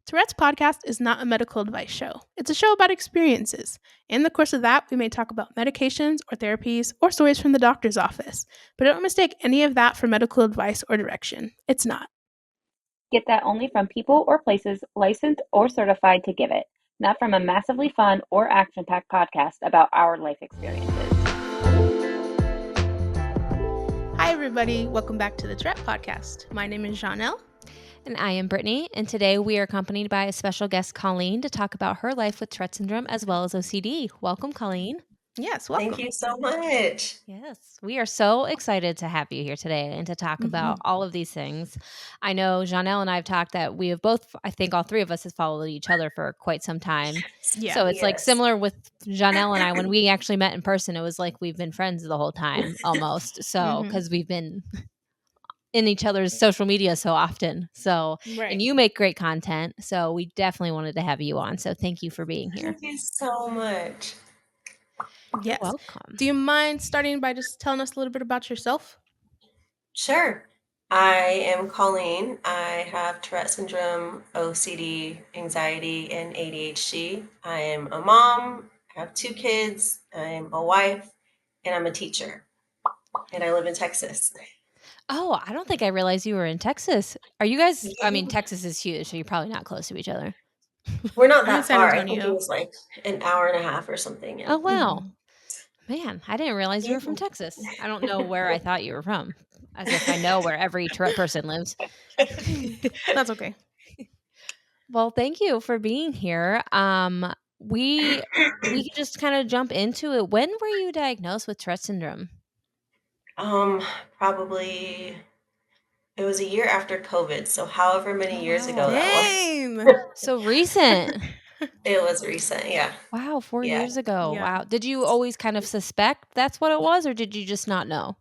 Tourette's podcast is not a medical advice show. It's a show about experiences. In the course of that, we may talk about medications or therapies or stories from the doctor's office. But don't mistake any of that for medical advice or direction. It's not. Get that only from people or places licensed or certified to give it, not from a massively fun or action packed podcast about our life experiences. Hi, everybody. Welcome back to the Tourette podcast. My name is Jhonelle. And I am Brittany, and today we are accompanied by a special guest, Colleen, to talk about her life with Tourette syndrome as well as OCD. Welcome, Colleen. Yes, welcome. Thank you so much. Yes, we are so excited to have you here today and to talk about all of these things. I know Jhonelle and I have talked that we have both, I think all three of us have followed each other for quite some time. Yeah. So it's like Yes. similar with Jhonelle and I, when we actually met in person, it was like we've been friends the whole time almost. So, because we've been in each other's social media so often. So, Right. and you make great content. So we definitely wanted to have you on. So thank you for being here. Thank you so much. Yes. Welcome. Do you mind starting by just telling us a little bit about yourself? Sure. I am Colleen. I have Tourette Syndrome, OCD, anxiety, and ADHD. I am a mom. I have 2 kids. I'm a wife, and I'm a teacher. And I live in Texas. Oh, I don't think I realized you were in Texas. Are you guys? I mean, Yeah. Texas is huge, so you're probably not close to each other. We're not I'm in that San far. I think it Antonio. was like an hour and a half or something. Yeah. Oh, wow. Man, I didn't realize you were from Yeah. Texas. I don't know where I thought you were from, as if I know where every Tourette person lives. That's okay. Well, thank you for being here. We can just kind of jump into it. When were you diagnosed with Tourette syndrome? Probably it was a year after COVID, so however many years ago wow. that was. Dang. So recent. It was recent, yeah. Wow, 4 Yeah. years ago. Yeah. Wow. Did you always kind of suspect that's what it was, or did you just not know?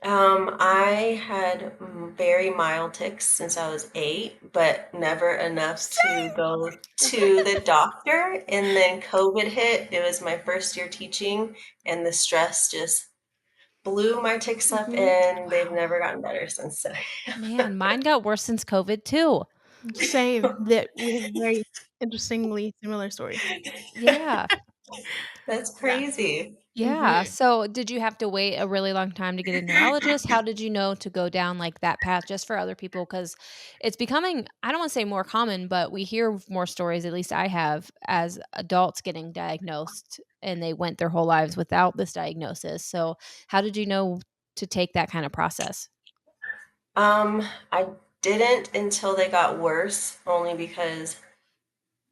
I had very mild tics since I was 8, but never enough to go to the doctor. And then COVID hit. It was my first year teaching, and the stress just blew my tics up, and they've never gotten better since. So, Man, mine got worse since COVID too. Same. That we have very interestingly similar story. Yeah. that's Yeah. crazy. Yeah. So did you have to wait a really long time to get a neurologist? How did you know to go down like that path just for other people? Because it's becoming, I don't want to say more common, but we hear more stories, at least I have, as adults getting diagnosed and they went their whole lives without this diagnosis. So how did you know to take that kind of process? I didn't until they got worse, only because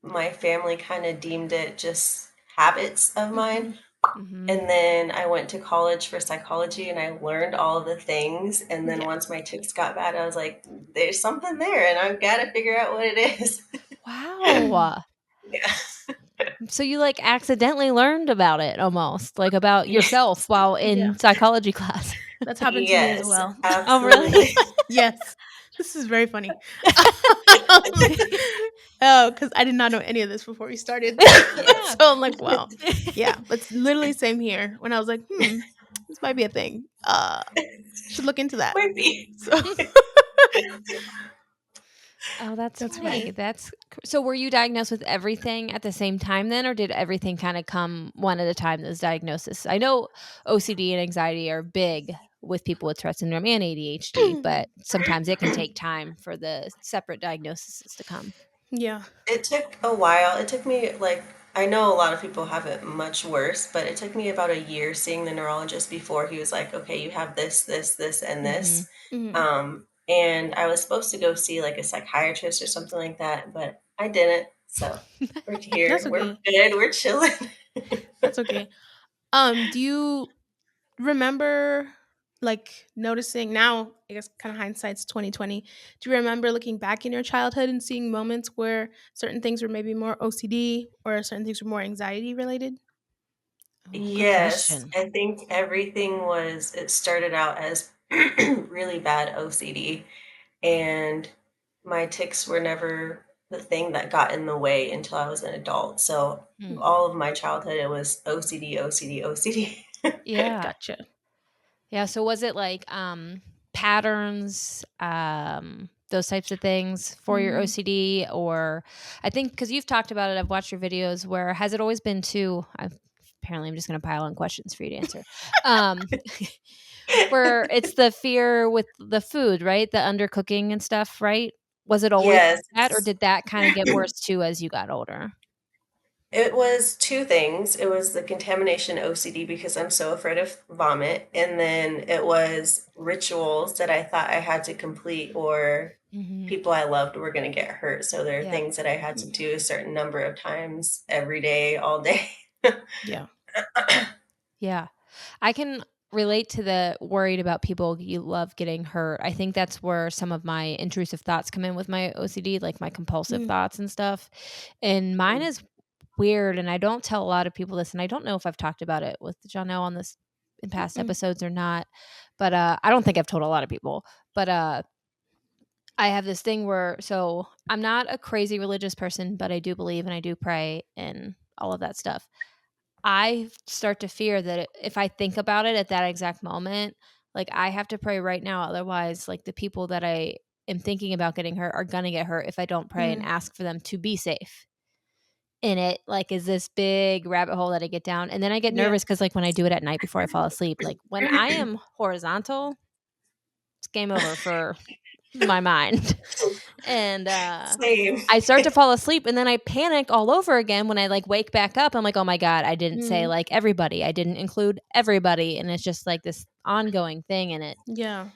my family kind of deemed it just habits of mine. Mm-hmm. And then I went to college for psychology and I learned all of the things. And then Yeah. once my tics got bad, I was like, there's something there and I've got to figure out what it is. Wow. Yeah. So you like accidentally learned about it almost, like about Yes. yourself while in Yeah. psychology class. That's happened to me as well. Oh, really? Absolutely. Yes. This is very funny. Oh, because I did not know any of this before we started. Yeah. So I'm like, wow. Yeah. But it's literally same here. When I was like, this might be a thing. Should look into that. Might be. So Oh, that's That's funny. funny. So were you diagnosed with everything at the same time then, or did everything kind of come one at a time, those diagnoses? I know OCD and anxiety are big with people with Tourette syndrome and ADHD, but sometimes it can take time for the separate diagnoses to come. Yeah. It took a while. It took me like, I know a lot of people have it much worse, but it took me about a year seeing the neurologist before he was like, okay, you have this, this, this, and this. And I was supposed to go see like a psychiatrist or something like that, but I didn't. So we're here. That's We're okay. good. We're chilling. That's okay. Do you remember like noticing now, I guess kind of hindsight's 2020. Do you remember looking back in your childhood and seeing moments where certain things were maybe more OCD or certain things were more anxiety related? Oh, good Yes, question. I think it started out as really bad OCD, and my tics were never the thing that got in the way until I was an adult. So Hmm. all of my childhood, it was OCD, OCD, OCD. Yeah. Gotcha. Yeah. So was it like patterns, those types of things for your Mm, OCD? Or I think because you've talked about it, I've watched your videos. Where has it always been too? Apparently, I'm just going to pile on questions for you to answer. Um, where it's the fear with the food, right? The undercooking and stuff, right? Was it always Yes. that, or did that kind of get worse too as you got older? It was two things. It was the contamination OCD because I'm so afraid of vomit, and then it was rituals that I thought I had to complete or Hmm. people I loved were going to get hurt. So there are Yeah. things that I had to mm, do a certain number of times every day, all day. yeah. Yeah. I can relate to the worried about people you love getting hurt. I think that's where some of my intrusive thoughts come in with my OCD, like my compulsive Mm, thoughts and stuff. And mine is weird. And I don't tell a lot of people this. And I don't know if I've talked about it with Jonelle on this in past mm, episodes or not. But I don't think I've told a lot of people. But I have this thing where, so I'm not a crazy religious person, but I do believe and I do pray and all of that stuff. I start to fear that if I think about it at that exact moment, like I have to pray right now. Otherwise, like the people that I am thinking about getting hurt are going to get hurt if I don't pray and mm, ask for them to be safe. And it like is this big rabbit hole that I get down. And then I get yeah. nervous because like when I do it at night before I fall asleep, like when I am horizontal, it's game over for my mind. And Same. I start to fall asleep and then I panic all over again when I like wake back up. I'm like, "Oh my god, I didn't say Mm, like everybody. I didn't include everybody." And it's just like this ongoing thing and it yeah.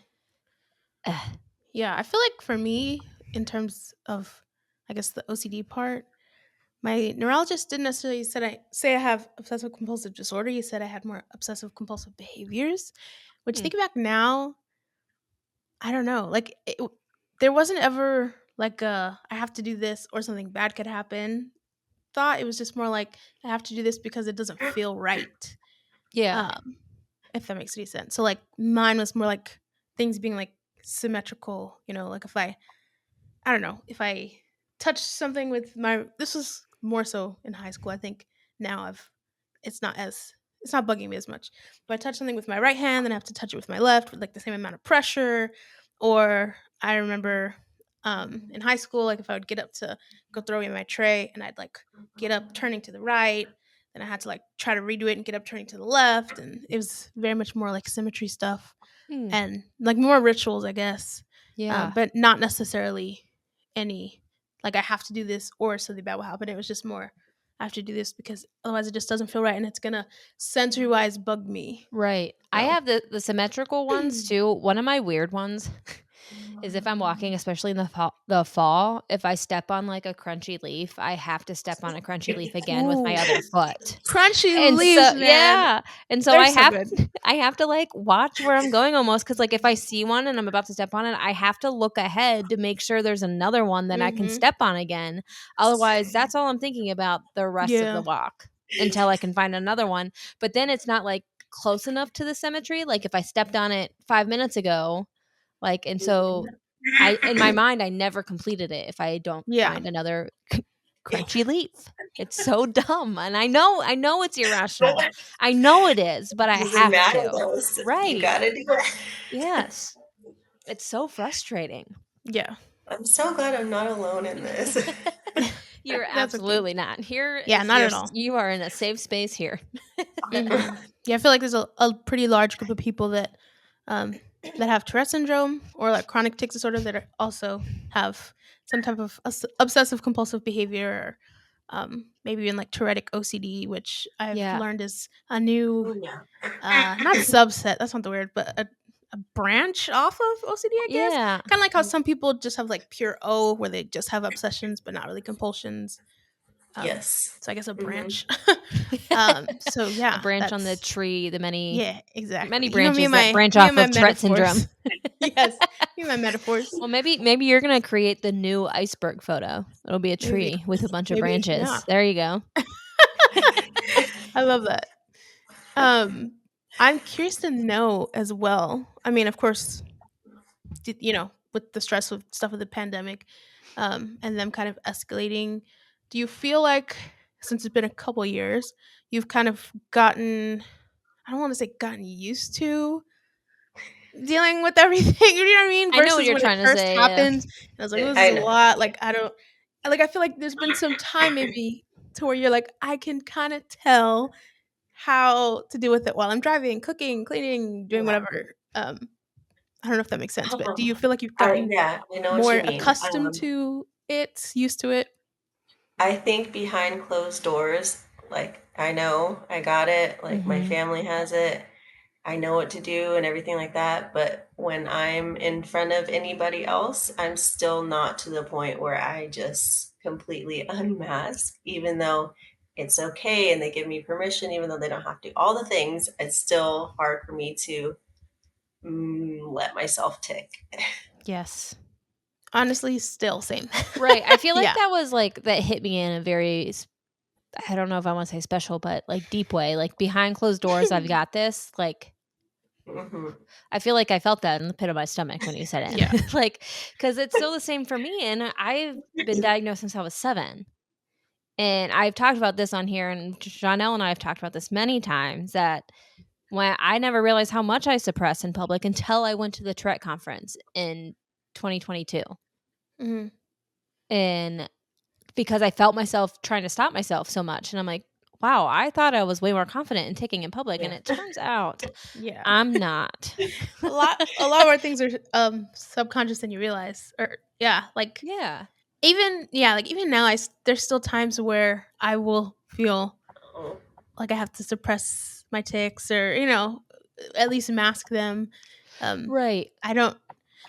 ugh. Yeah. I feel like for me, in terms of, I guess, the OCD part, my neurologist didn't necessarily say I have obsessive compulsive disorder. He said I had more obsessive compulsive behaviors, which Hmm. thinking back now, I don't know. Like there wasn't ever like a I have to do this or something bad could happen. Thought it was just more like I have to do this because it doesn't feel right. Yeah. Um, if that makes any sense. So like mine was more like things being like symmetrical. Like if I don't know, if I touch something with my this was more so in high school. I think now it's not as it's not bugging me as much. But I touch something with my right hand, then I have to touch it with my left with like the same amount of pressure. Or I remember in high school, like if I would get up to go throw away my tray and I'd like get up turning to the right, then I had to like try to redo it and get up turning to the left. And it was very much more like symmetry stuff Hmm. and like more rituals, I guess, Yeah. but not necessarily any like I have to do this or something bad will happen. It was just more I have to do this because otherwise it just doesn't feel right and it's gonna sensory wise bug me. Right. I So have the symmetrical ones too. One of my weird ones is if I'm walking, especially in the fall, if I step on like a crunchy leaf, I have to step on a crunchy leaf again with my ooh, other foot. crunchy And so leaves, man, yeah. And so they're I so have good. I have to like watch where I'm going almost cuz like if I see one and I'm about to step on it, I have to look ahead to make sure there's another one that I can Mm-hmm. step on again. Otherwise, that's all I'm thinking about the rest of the Yeah. walk until I can find another one. But then it's not like close enough to the symmetry. Like if I stepped on it 5 minutes ago, like and so I in my mind I never completed it if I don't Yeah. find another crunchy leaf. It's so dumb, and I know it's irrational. I know it is, but I Doesn't have matter to. though. You Right. gotta do it. Yes. It's so frustrating. Yeah. I'm so glad I'm not alone in this. You're That's okay. absolutely not. Here Yeah, is not your at all. you are in a safe space here. Yeah, I feel like there's a pretty large group of people um, that have Tourette syndrome or like chronic tic disorder that also have some type of obsessive compulsive behavior, or maybe even like Tourettic OCD, which I've Yeah. learned is a new, Oh, yeah. not subset. That's not the word, but a branch off of OCD, I guess. Yeah. Kind of like how some people just have like pure O, where they just have obsessions but not really compulsions. Um, Yes. so I guess a Hmm. branch. So A yeah, branch on the that's tree, the yeah, many exactly. Me branches and that my branch me off and my of Tourette syndrome. metaphors. Yes, me and my metaphors. Well, maybe you're gonna create the new iceberg photo. It'll be a Maybe, tree with a bunch of maybe, yeah. branches. There you go. I love that. Um, I'm curious to know as well. I mean, of course, with the stress of stuff with the pandemic, and them kind of escalating. Do you feel like since it's been a couple years, you've kind of gotten I don't want to say gotten used to, dealing with everything, you know what I mean? I know what Versus you're when it trying to first say, yeah. happened, I was like, "Oh, this is I a know. lot." Like, I don't like, I feel like there's been some time maybe to where you're like, "I can kinda tell how to deal with it while I'm driving, cooking, cleaning, doing Yeah. whatever." I don't know if that makes sense, but do you feel like you've I gotten yeah, I know what you more mean. accustomed to it, used to it? I think behind closed doors, like I know I got it, like my Mhm. family has it, I know what to do and everything like that. But when I'm in front of anybody else, I'm still not to the point where I just completely unmask, even though it's okay and they give me permission, even though they don't have to. All the things, it's still hard for me to let myself tick. Yes. Honestly, still same. Right, I feel like Yeah. that was, like that hit me in a very I don't know if I wanna say special, but, like, deep way, like, behind closed doors, I've got this, like, Hmm. I feel like I felt that in the pit of my stomach when you said Yeah. it, like, because it's still the same for me, and I've been diagnosed since I was 7, and I've talked about this on here, and Jonelle and I have talked about this many times that when I never realized how much I suppress in public until I went to the Tourette conference in 2022, Mhm. and because I felt myself trying to stop myself so much, and I'm like, "Wow, I thought I was way more confident in taking in public, and Yeah. it turns out Yeah. I'm not." A lot more things are, subconscious than you realize, or yeah, like, Yeah. even now, there's still times where I will feel Oh. like I have to suppress my tics or, at least mask them. Um, Right. I don't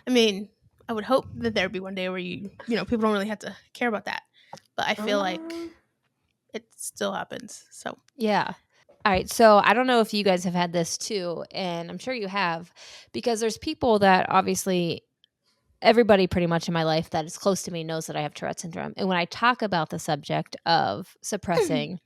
I mean, I would hope that there'd be one day where people don't really have to care about that, but I feel like Um, it still happens, so. Yeah. Alright, so I don't know if you guys have had this too, and I'm sure you have, because there's people that obviously everybody pretty much in my life that is close to me knows that I have Tourette syndrome, and when I talk about the subject of suppressing,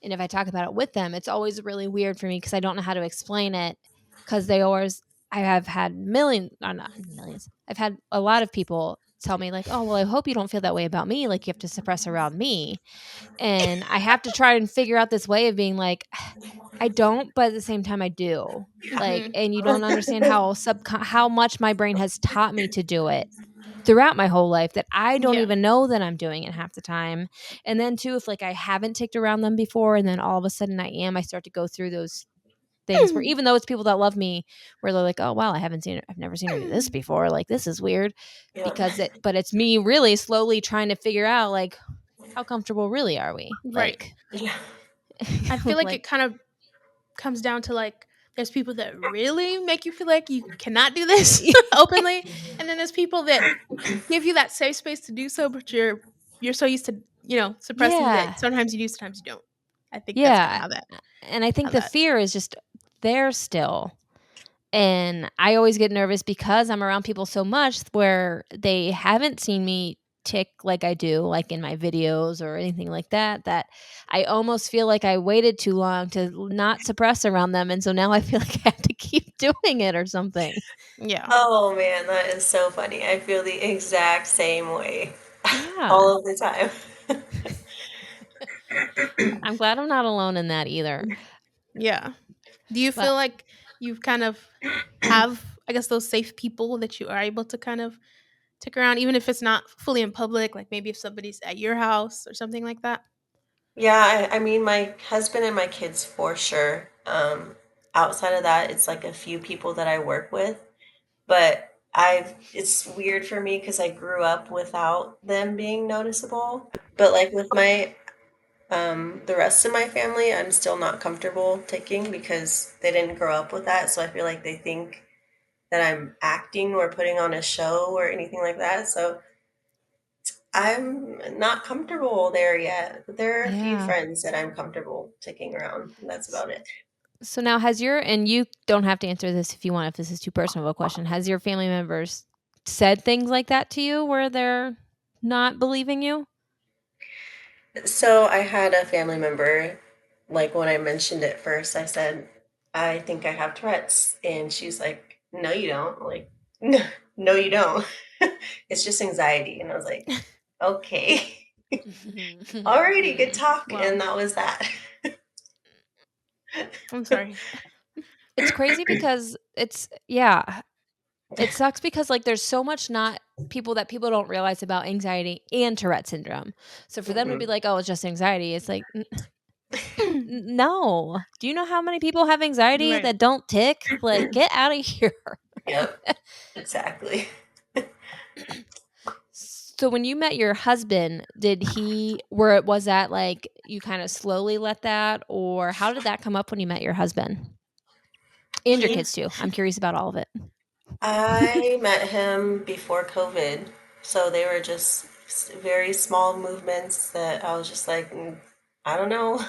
and if I talk about it with them, it's always really weird for me because I don't know how to explain it. Because they always I have had not millions, I've had a lot of people tell me like, "Oh, well, I hope you don't feel that way about me, like, you have to suppress around me," and I have to try and figure out this way of being like, I don't, but at the same time I do. Like, Mhm. and you don't understand how much my brain has taught me to do it throughout my whole life that I don't Yeah. even know that I'm doing it half the time. And then too, if like I haven't ticked around them before and then all of a sudden I start to go through those things where even though it's people that love me, where they're like, "Oh wow, I've never seen her do this before. Like this is weird." yeah. Because but it's me really slowly trying to figure out like how comfortable really are we? Right. Like Yeah. I feel like like it kind of comes down to, like, there's people that really make you feel like you cannot do this openly, and then there's people that give you that safe space to do so, but you're so used to, suppressing that yeah. sometimes you do, sometimes you don't. I think that's kinda Yeah, how that and I how think the that fear is just there still, and I always get nervous because I'm around people so much where they haven't seen me tick like I do, like in my videos or anything like that, that I almost feel like I waited too long to not suppress around them, and so now I feel like I have to keep doing it or something. Yeah. Oh man, that is so funny. I feel the exact same way Yeah. all of the time. I'm glad I'm not alone in that either, Yeah. Do you but feel like you've kind of have, I guess, those safe people that you are able to kind of stick around, even if it's not fully in public, like maybe if somebody's at your house or something like that? Yeah, I mean, my husband and my kids for sure. Outside of that, it's like a few people that I work with, but it's weird for me because I grew up without them being noticeable. But like with the rest of my family, I'm still not comfortable taking because they didn't grow up with that. So I feel like they think that I'm acting or putting on a show or anything like that. So I'm not comfortable there yet. But there are a few yeah. friends that I'm comfortable taking around. And that's about it. So now has your and you don't have to answer this if you want, if this is too personal of a question. Has your family members said things like that to you where they're not believing you? So I had a family member, like when I mentioned it first, I said, I think I have Tourette's. And she's like, no, you don't. I'm like, no, no, you don't. It's just anxiety. And I was like, okay. Alrighty, good talk. Wow. And that was that. I'm sorry. It's crazy because it's yeah. It sucks because, like, there's so much not people that people don't realize about anxiety and Tourette syndrome. So for them to be Hmm. like, "Oh, it's just anxiety," it's like, no. Do you know how many people have anxiety Right. that don't tick? Like, get out of here." Yep, exactly. So when you met your husband, did he where it was that, like, you kinda slowly let that, or how did that come up when you met your husband? And your He kids too. I'm curious about all of it. I met him before COVID, so they were just very small movements that I was just like, I don't know.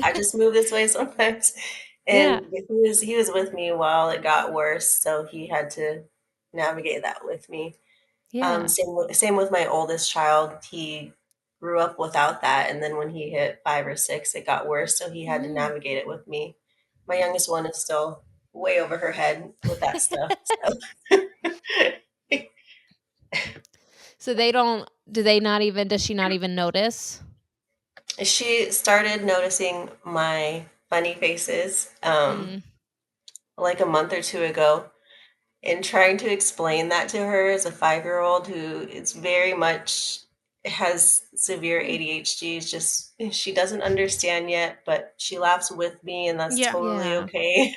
I just move this way sometimes. Yeah. And he was with me while it got worse, so he had to navigate that with me. Yeah. Same with my oldest child. He grew up without that, and then when he hit 5 or 6, it got worse, so he had to Mm. navigate it with me. My youngest one is still way over her head with that stuff. So So they don't do they not even does she not even notice? she started noticing my funny faces Mm. like a month or two ago. And trying to explain that to her as a 5-year-old who is very much has severe Mm. ADHD is just she doesn't understand yet, but she laughs with me and that's Yeah. totally Yeah. okay.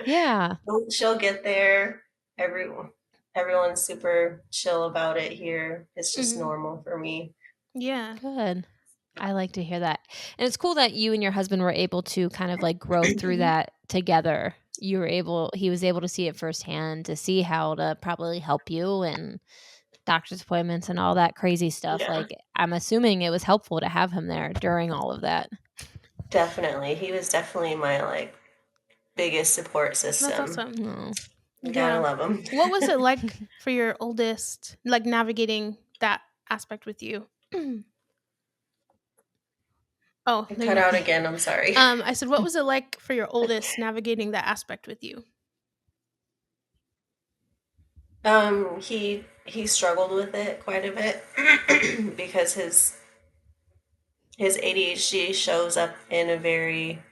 Yeah. She'll get there. Everyone's super chill about it here. It's just Mhm. normal for me. Yeah. Good. I like to hear that. And it's cool that you and your husband were able to kind of like grow through Mhm. that together. You were able he was able to see it firsthand to see how to probably help you and doctor's appointments and all that crazy stuff. Yeah, Like I'm assuming it was helpful to have him there during all of that. definitely. He was definitely my biggest support That's system. awesome. Oh. You gotta Yeah. love him. What was it like for your oldest, like navigating that aspect with you? Oh, It there you cut go. out again, I'm sorry. I said, what was it like for your oldest navigating that aspect with you? He struggled with it quite a bit because his ADHD shows up in a very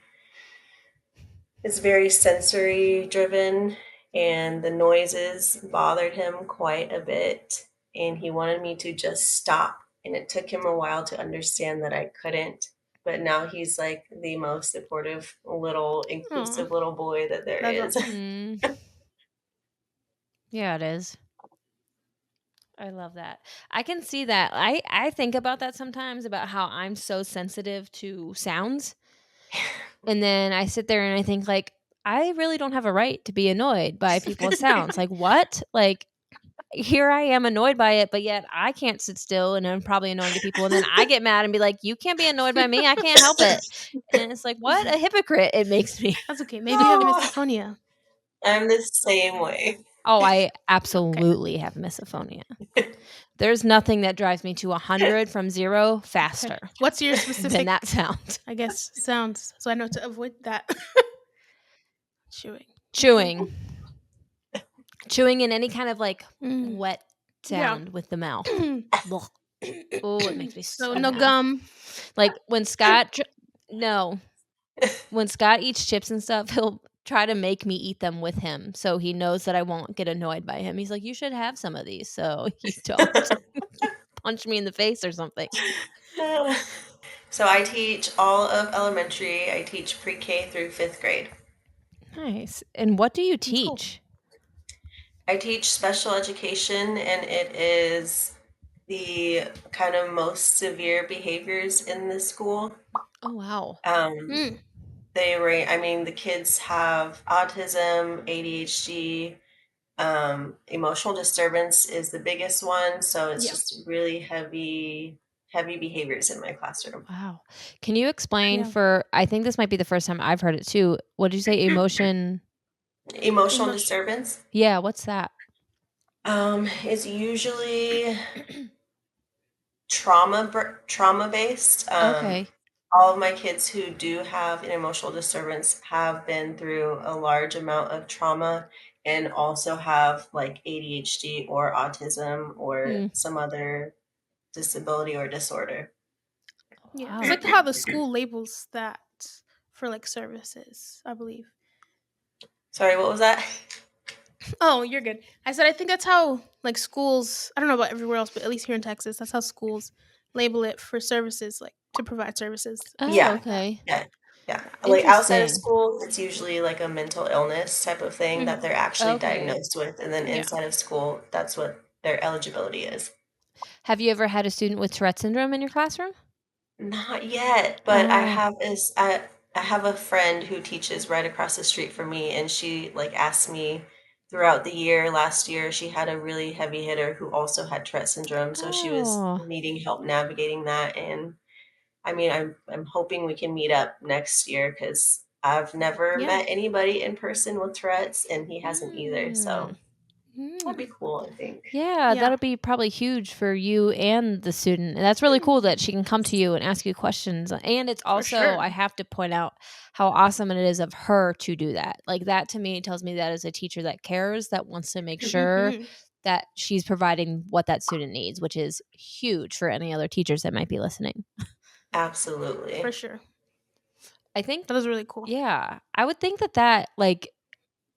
it's very sensory driven, and the noises bothered him quite a bit, and he wanted me to just stop, and it took him a while to understand that I couldn't. But now he's like the most supportive little Oh, inclusive little boy that there that's is. awesome. Mm. Yeah, it is. I love that. I can see that. I think about that sometimes about how I'm so sensitive to sounds. And then I sit there and I think like I really don't have a right to be annoyed by people's sounds. Like what? Like here I am annoyed by it, but yet I can't sit still and I'm probably annoying to people. And then I get mad and be like, you can't be annoyed by me. I can't help it. And it's like, what a hypocrite it makes me. That's okay. Maybe you have Oh, misophonia. I'm the same way. Oh, I Okay. absolutely have misophonia. There's nothing that drives me to 100 from 0 Okay. faster What's your than specific, that sound. I guess, sounds? So I know to avoid that. Chewing. Okay. Chewing. Chewing in any kind of, like, Mm, wet yeah. sound with the mouth. Blech. Oh, it makes me So so no mad. gum. Like, when Scott tr no. When Scott eats chips and stuff, he'll try to make me eat them with him, so he knows that I won't get annoyed by him. He's like, "You should have some of these so you don't punch me in the face or something." So I teach all of elementary. I teach pre-K through 5th grade. Nice. And what do you That's cool. teach? I teach special education, and it is the kind of most severe behaviors in the school. Oh, wow. Um, Mm, I mean, the kids have autism, ADHD, emotional disturbance is the biggest one. So it's yeah. just really heavy behaviors in my classroom. Wow. Can you explain Yeah. for I think this might be the first time I've heard it too. What did you say? Emotion Emotional Emotion. disturbance, Yeah, what's that? is usually trauma based. Okay. All of my kids who do have an emotional disturbance have been through a large amount of trauma and also have like ADHD or autism or Mm. some other disability or disorder. Yeah. It's Wow. like how the school labels that for like services, I believe. Sorry, what was that? Oh, you're good. I said I think that's how like schools. I don't know about everywhere else, but at least here in Texas, that's how schools label it for services, like to provide services and stuff Oh, Yeah, like that. okay. yeah, yeah. Yeah. Like outside of Interesting. school, it's usually like a mental illness type of thing that Hmm. they're actually Okay. diagnosed with, and then Yeah. inside of school, that's what their eligibility is. Have you ever had a student with Tourette syndrome in your classroom? Not yet, but Oh. I have a friend who teaches right across the street from me, and she like asked me throughout the year last year she had a really heavy hitter who also had Tourette syndrome, so she was Oh. needing help navigating that. And I mean, I'm hoping we can meet up next year because I've never Yeah. met anybody in person with Tourette's, and he hasn't either. Mm. So that'd Mm. be cool, I think. Yeah, Yeah. that'll be probably huge for you and the student. And that's really cool that she can come to you and ask you questions. And it's For also, sure. I have to point out how awesome it is of her to do that. Like that to me tells me that as a teacher that cares, that wants to make sure Hmm. that she's providing what that student needs, which is huge for any other teachers that might be listening. For Absolutely. sure. I think, That was really cool. yeah, I would think that like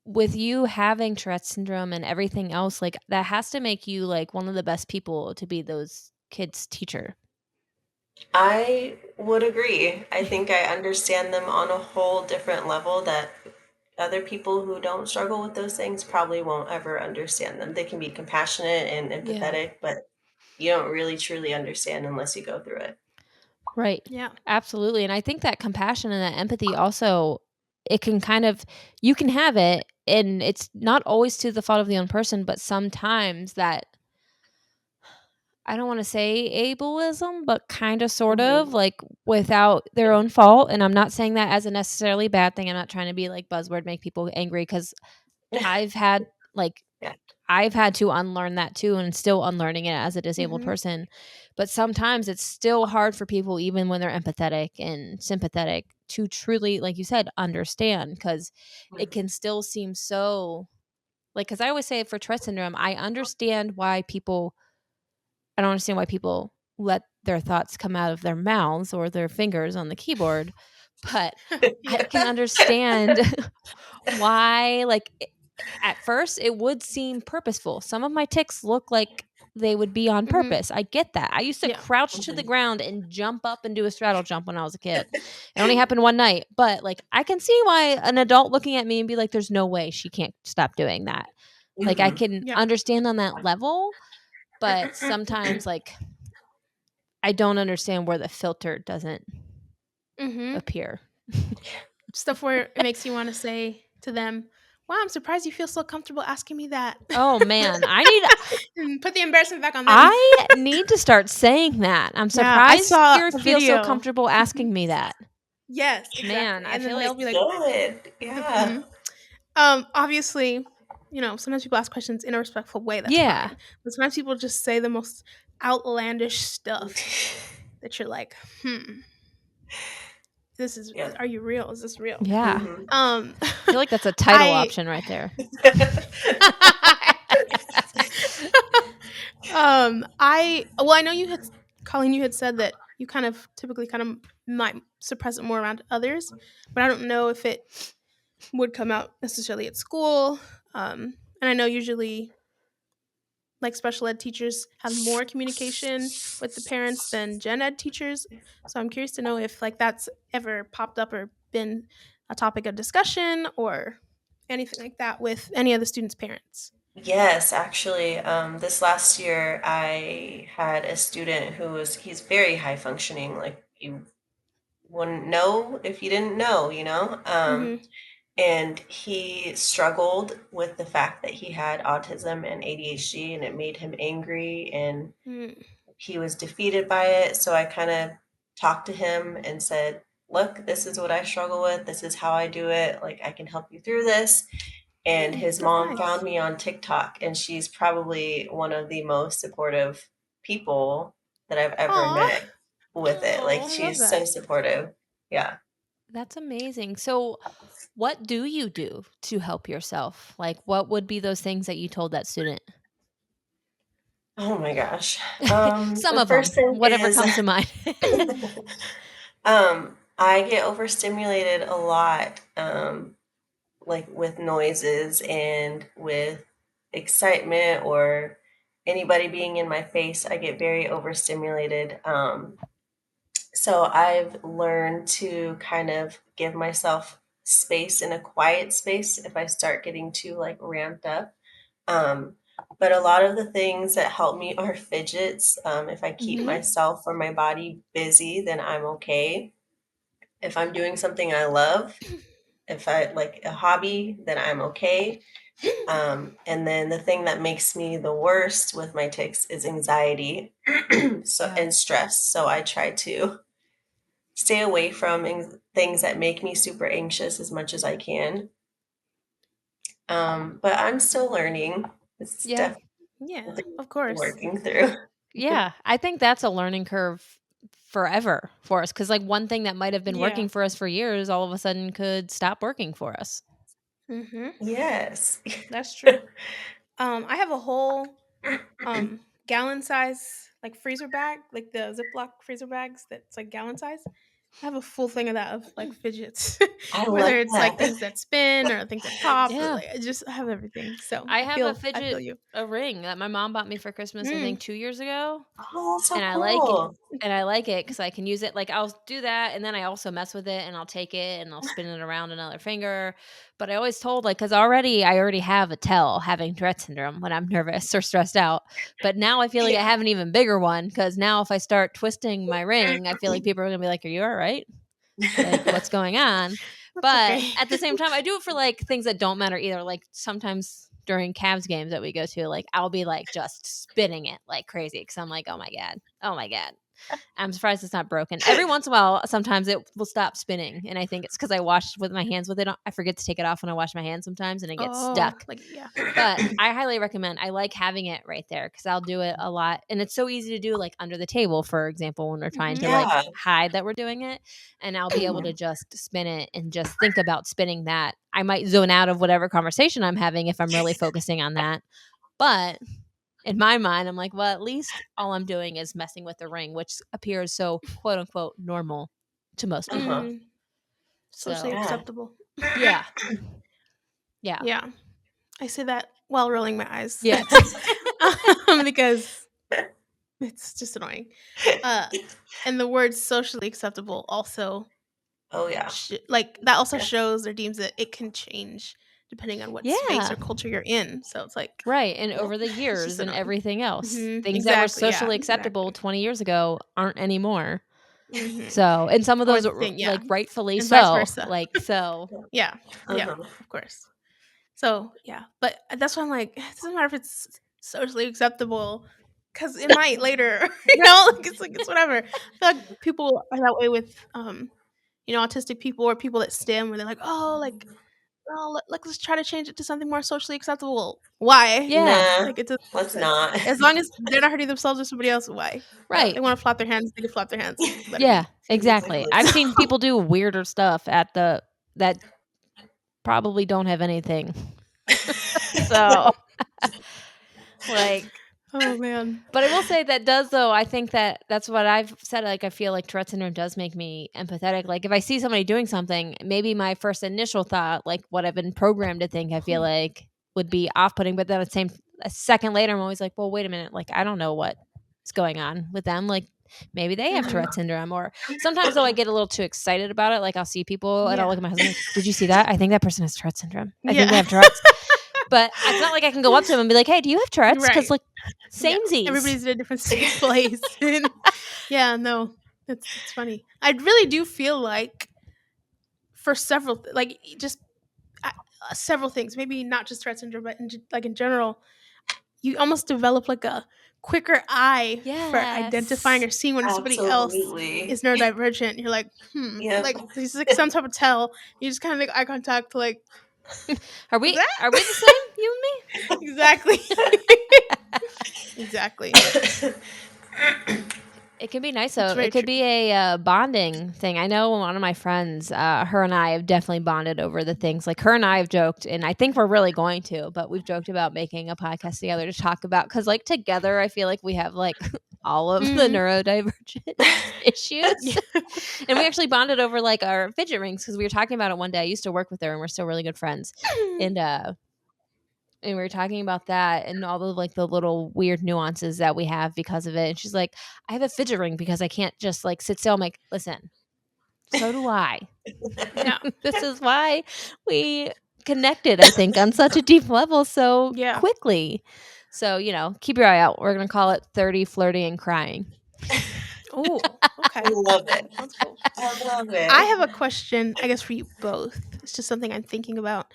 with you having Tourette syndrome and everything else, like that has to make you like one of the best people to be those kids' teacher. I would agree. I think I understand them on a whole different level that other people who don't struggle with those things probably won't ever understand them. They can be compassionate and Yeah. empathetic, but you don't really truly understand unless you go through it. Right. Yeah. Absolutely. And I think that compassion and that empathy also, it can kind of, you can have it and it's not always to the fault of the own person, but sometimes that, I don't want to say ableism, but kind of sort of Hmm. like without their own fault. And I'm not saying that as a necessarily bad thing. I'm not trying to be like buzzword, make people angry because I've had like Yeah. I've had to unlearn that too and still unlearning it as a disabled Hmm. person. But sometimes it's still hard for people, even when they're empathetic and sympathetic, to truly, like you said, understand because it can still seem so like, because I always say for Tourette syndrome, I don't understand why people let their thoughts come out of their mouths or their fingers on the keyboard, but I Yeah. can understand why, like, at first, it would seem purposeful. Some of my ticks look like they would be on Hmm. purpose. I get that. I used to Yeah. crouch to the Mhm. ground and jump up and do a straddle jump when I was a kid. It only happened one night, but, like, I can see why an adult looking at me and be like, "There's no way she can't stop doing that." Like, I Mhm. can Yeah. understand on that level, but sometimes, like, I don't understand where the filter doesn't Hmm. appear. Stuff where it makes you want to say to them, "Wow, I'm surprised you feel so comfortable asking me that," Oh, man. I need and put the embarrassment back on them. I need to start saying that. I'm Yeah, I surprised saw you a feel so video. comfortable asking me that. Yes, Man, exactly. I And feel then they'll like be like, Good. Yeah. mhm. Obviously, sometimes people ask questions in a respectful way, that's yeah. fine. But sometimes people just say the most outlandish stuff that you're like, "Hmm, Yep. are you real? Is this real?" Yeah. Mhm. Um, I feel like that's a title I option right there. I know you had Colleen, you had said that you kind of typically kind of might suppress it more around others, but I don't know if it would come out necessarily at school. And I know usually like special ed teachers have more communication with the parents than gen ed teachers. So I'm curious to know if like that's ever popped up or been a topic of discussion or anything like that with any of the students' parents. Yes, actually, this last year I had a student he's very high functioning, like you wouldn't know if you didn't know, you know? Mm-hmm. And he struggled with the fact that he had autism and ADHD, and it made him angry and Mm-hmm. he was defeated by it. So I kind of talked to him and said, look, this is what I struggle with. This is how I do it. Like, I can help you through this. And his That's mom found nice. me on TikTok, and she's probably one of the most supportive people that I've ever Aw. met with it. Like, Oh, I love she's so that. supportive. Yeah. That's amazing. So, what do you do to help yourself? Like, what would be those things that you told that student? Oh my gosh. Some The of first them, thing whatever is, comes to mind. I get overstimulated a lot. like with noises and with excitement or anybody being in my face. I get very overstimulated. So I've learned to kind of give myself space in a quiet space if I start getting too like ramped up. Um, but a lot of the things that help me are fidgets. If I keep Mhm. myself or my body busy, then I'm okay. If I'm doing something I love, if I like a hobby, then I'm okay. And then the thing that makes me the worst with my tics is anxiety so Yeah. and stress. So I try to stay away from things that make me super anxious as much as I can. But I'm still learning. It's Yeah. definitely Yeah, something of I'm course. working through. Yeah, I think that's a learning curve forever for us because, like, one thing that might have been Yeah. working for us for years all of a sudden could stop working for us. Mhm. Yes. That's true. I have a whole gallon size like freezer bag, like the Ziploc freezer bags that's like gallon size. I have a full thing of that of like fidgets, I whether love it's like that. things that spin or things that pop or Yeah. like I have everything. So I have a I feel fidget you. a ring that my mom bought me for Christmas, I Mm. think 2 years ago. Oh, that's so And I like it cool. and I like it because I can use it like, I'll do that, and then I also mess with it, and I'll take it, and I'll spin it around another finger, but I always told, like, because I already have a tell having Tourette syndrome when I'm nervous or stressed out, but now I feel like I Yeah. have an even bigger one because now if I start twisting my ring, I feel like people are gonna be like, "Are you alright? Like, what's going on?" That's But okay. at the same time, I do it for, like, things that don't matter either, like, sometimes during Cavs games that we go to, like, I'll be, like, just spinning it like crazy because 'cause I'm like, oh my god." I'm surprised it's not broken. Every once in a while, sometimes it will stop spinning, and I think it's because I washed with my hands with it on I forget to take it off when I wash my hands sometimes, and it gets Oh, stuck. like yeah. But I highly recommend I like having it right there because 'cause I'll do it a lot, and it's so easy to do, like, under the table, for example, when we're trying to, Mhm. like, Yeah. hide that we're doing it, and I'll be able to just spin it and just think about spinning that. I might zone out of whatever conversation I'm having if I'm really focusing on that, but in my mind, I'm like, well, at least all I'm doing is messing with the ring, which appears so quote unquote normal to most people. Uh-huh. Mhm. Socially So, Yeah. acceptable. yeah. Yeah. Yeah. I say that while rolling my eyes. Yeah. Because it's just annoying. Uh and the word socially acceptable also Oh, yeah. like that also shows or deems that it can change depending on what space Yeah. or culture you're in. So it's like Right. And Yep. over the it's just years and annoying. everything else, things that were Exactly. Yeah. socially acceptable Exactly. 20 years ago aren't anymore. hmm So, and some of Or those the are thing, yeah, like rightfully and vice so. versa. Like, so, Yeah. Yeah. Uh-huh. Of course. So yeah, but that's why I'm like, it doesn't matter if it's socially acceptable, because it might later, like it's whatever. I feel like people are that way with autistic people or people that STEM, where they're like, oh, like, oh, let's try to change it to something more socially acceptable. Why? yeah. Nah, Like it doesn't make let's sense. not. As long as they're not hurting themselves or somebody else, why? Right. They want to flap their hands, they can flap their hands. Let it Yeah, be. exactly. Exactly. I've seen people do weirder stuff at the that probably don't have anything. So, like, Oh man. but I will say that does though, I think that that's what I've said, like, I feel like Tourette syndrome does make me empathetic. Like, if I see somebody doing something, maybe my first initial thought, like, what I've been programmed to think, I feel like would be off-putting, but then at the same a second later, I'm always like, "Well, wait a minute, like, I don't know what's going on with them, like, maybe they have hmm Tourette syndrome," or sometimes, though, I get a little too excited about it, like, I'll see people and I'll Yeah. look at my husband like, "Did you see that? I think that person has Tourette syndrome. I think they Yeah. have Tourette's." But it's not like I can go up to him and be like, "Hey, do you have Tourette's?" Because, Right. like, Yeah. samesies. Everybody's in a different place. And yeah, no. That's funny. I really do feel like for like just uh, several things, maybe not just Tourette syndrome, but like in general, you almost develop like a quicker eye for identifying Yes. or seeing when somebody else Absolutely. is neurodivergent. You're like, Yep. like there's like some type of tell. You just kind of make eye contact, like Are is we that are we the same, you and me? exactly, exactly. It can be nice It's though. It very could true. be a bonding thing. I know one of my friends, her and I have definitely bonded over the things. Like her and I have joked, and I think we're really going to, but we've joked about making a podcast together to talk about because, like, together, I feel like we have like all of the Mhm. neurodivergent issues. Yeah. And we actually bonded over like our fidget rings because we were talking about it one day. I used to work with her and we're still really good friends. And we were talking about that and all the like the little weird nuances that we have because of it. And she's like, I have a fidget ring because I can't just like sit still. I'm like, listen, so do I. Yeah. This is why we connected, I think, on such a deep level so Yeah. quickly. So, keep your eye out. We're going to call it 30, flirty, and crying. Oh, I okay. love it. Sounds cool. I love I it. have a question, I guess, for you both. It's just something I'm thinking about.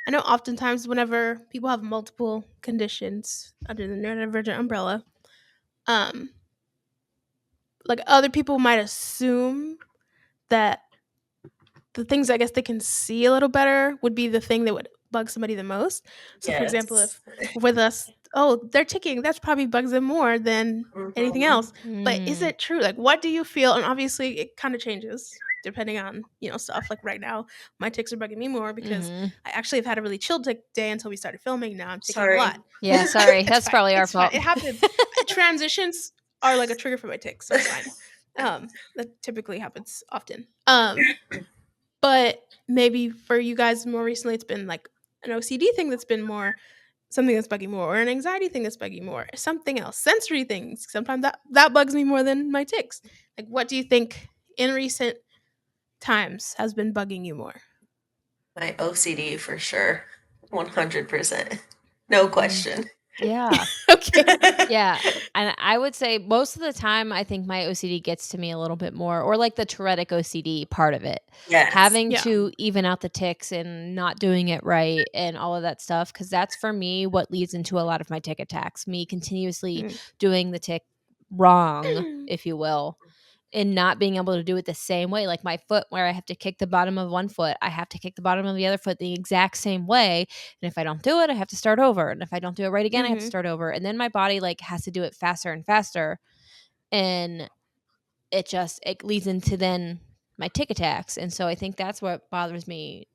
I know oftentimes whenever people have multiple conditions under the neurodivergent umbrella, um, like other people might assume that the things I guess they can see a little better would be the thing that would bug somebody the most. So, for example, Yes. if with us, oh, they're ticking, that's probably bugs them more than anything Hmm. else. But is Mm, it true? Like, what do you feel? And obviously, it kind of changes depending on stuff. Like right now, my ticks are bugging me more because hmm I actually have had a really chill tick day until we started filming. Now I'm ticking a lot. Sorry. Yeah, sorry. It's That's fine. probably our It's fine. fault. It happens. Transitions are like a trigger for my ticks, so it's fine. That typically happens often. But maybe for you guys more recently, it's been like an OCD thing that's been more something that's bugging more, or an anxiety thing that's bugging more, something else, sensory things. Sometimes that bugs me more than my ticks. Like, what do you think in recent times has been bugging you more? My OCD for sure. 100%. No Mm, question. yeah. Okay. Yeah. And I would say most of the time, I think my OCD gets to me a little bit more, or like the Tourette's OCD part of it. Yes. Having Yeah. to even out the ticks and not doing it right and all of that stuff. Cause that's for me what leads into a lot of my tick attacks. Me continuously Mm. doing the tick wrong, if you will, and not being able to do it the same way. Like my foot, where I have to kick the bottom of one foot, I have to kick the bottom of the other foot the exact same way. And if I don't do it, I have to start over. And if I don't do it right again, I have to Mhm. start over. And then my body like has to do it faster and faster. And it leads into then my tick attacks. And so I think that's what bothers me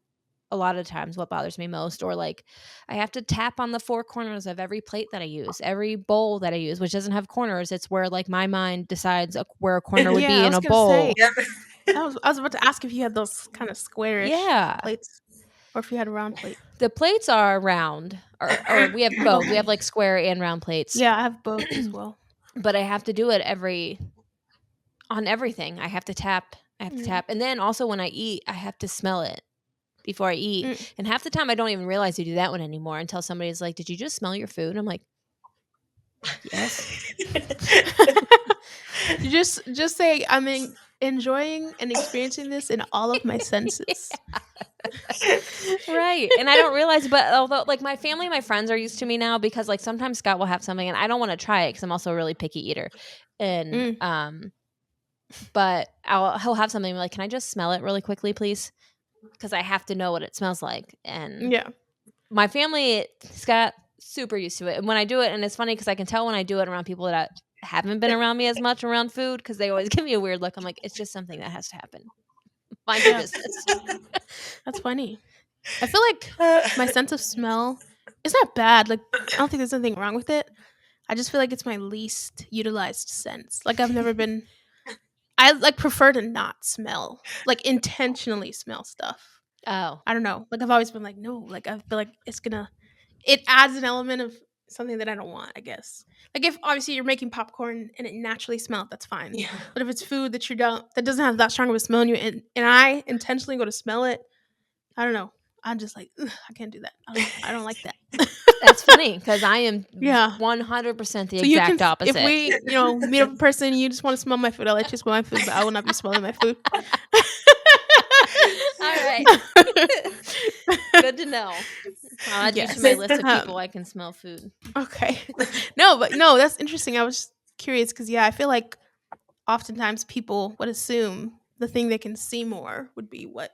a lot of times, what bothers me most. Or like I have to tap on the four corners of every plate that I use, every bowl that I use, which doesn't have corners. It's where like my mind decides where a corner would Yeah, be I in was a gonna say. bowl. Yep. I was about to ask if you had those kind of squarish Yeah. plates, or if you had a round plate. The plates are round, or we have both. We have Okay. like square and round plates. Yeah, I have both as well. But I have to do it on everything. I have to tap. I have to Mm. tap. And then also when I eat, I have to smell it before I eat. Mm. And half the time I don't even realize you do that one anymore until somebody's like, "Did you just smell your food?" And I'm like, "Yes." You just say enjoying and experiencing this in all of my senses. Right. And I don't realize, but although like my family and my friends are used to me now because like sometimes Scott will have something and I don't want to try it because I'm also a really picky eater. And Mm. but he'll have something like, "Can I just smell it really quickly, please?" Because I have to know what it smells like. And Yeah. my family, Scott, super used to it. And when I do it, and it's funny because I can tell when I do it around people that haven't been around me as much around food because they always give me a weird look. I'm like, it's just something that has to happen. Mind your Yeah. business. That's funny. I feel like my sense of smell is not bad. Like, I don't think there's anything wrong with it. I just feel like it's my least utilized sense. Like, I've never been I like prefer to not smell. Like, intentionally smell stuff. Oh, I don't know. Like, I've always been like, no, like I feel like it adds an element of something that I don't want, I guess. Like, if obviously you're making popcorn and it naturally smells, that's fine. Yeah. But if it's food that you don't that doesn't have that strong of a smell in you, and I intentionally go to smell it, I don't know. I'm just like, "Ugh, I can't do that. I don't like that." that's funny because I am Yeah. 100% the So you can, exact if opposite. we, meet up a person, you just want to smell my food, I'll let you smell my food, but I will not be smelling my food. All right. Good to know. I'll add you to my Yes. list of people I can smell food. Okay. No, but no, that's interesting. I was just curious because, yeah, I feel like oftentimes people would assume the thing they can see more would be what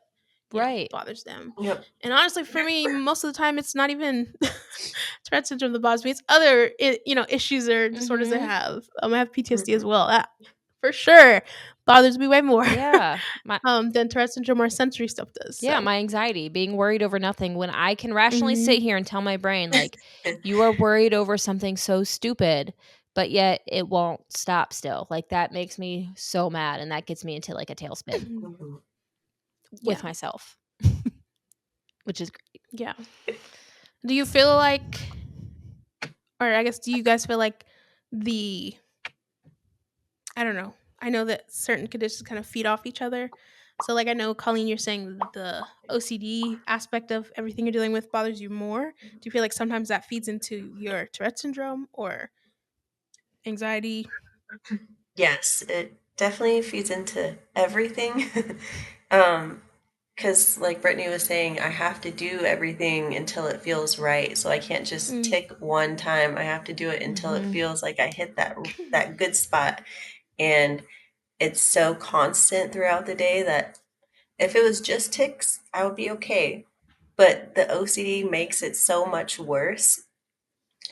Right. bothers them. Yep. And honestly, for me, most of the time, it's not even Tourette syndrome that bothers me. It's other issues or disorders I Mm-hmm. have. I have PTSD as Mhm. well. That for sure bothers me way more Yeah. My than Tourette syndrome or sensory stuff does. Yeah, So. my anxiety, being worried over nothing when I can rationally Hmm. sit here and tell my brain, like, you are worried over something so stupid but yet it won't stop still. Like, that makes me so mad, and that gets me into, like, a tailspin Mhm. with Yeah. myself, which is great. Yeah. Do you feel like, or I guess, do you guys feel like the, I don't know. I know that certain conditions kind of feed off each other. So, like, I know, Colleen, you're saying the OCD aspect of everything you're dealing with bothers you more. Do you feel like sometimes that feeds into your Tourette syndrome or anxiety? Yes, it definitely feeds into everything. um, because like Brittany was saying, I have to do everything until it feels right. So I can't just Mm. tick one time. I have to do it until it Mhm. feels like I hit that good spot. And it's so constant throughout the day that if it was just ticks, I would be okay. But the OCD makes it so much worse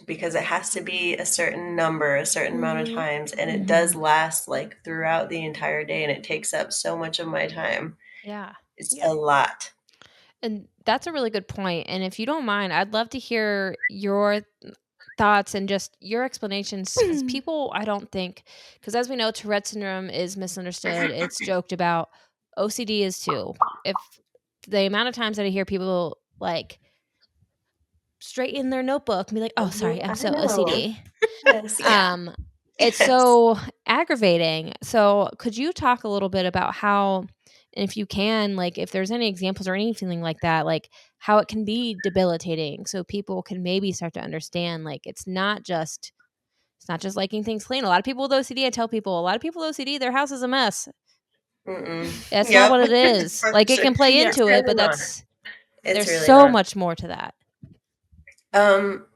because it has to be a certain number, a certain amount of Mhm. times, and it does Mhm. last like throughout the entire day and it takes up so much of my time. Yeah. It's Yeah. a lot. And that's a really good point, and if you don't mind, I'd love to hear your thoughts and just your explanations, because people, I don't think, because as we know, Tourette syndrome is misunderstood, it's joked about, OCD is too. If the amount of times that I hear people, like, straighten their notebook and be like, "Oh, sorry, I'm I so know. OCD." Yes. Yeah. Um, it's Yes. so aggravating. So, could you talk a little bit about how, and if you can, like, if there's any examples or anything like that, like, how it can be debilitating so people can maybe start to understand, like, it's not just liking things clean. A lot of people with OCD, I tell people, a lot of people with OCD, their house is a mess. Mm-mm. That's not Yep. what it is. For Like, it sure. can play Yeah. It's into it, really but not. It's there's really so not. much more to that. Um,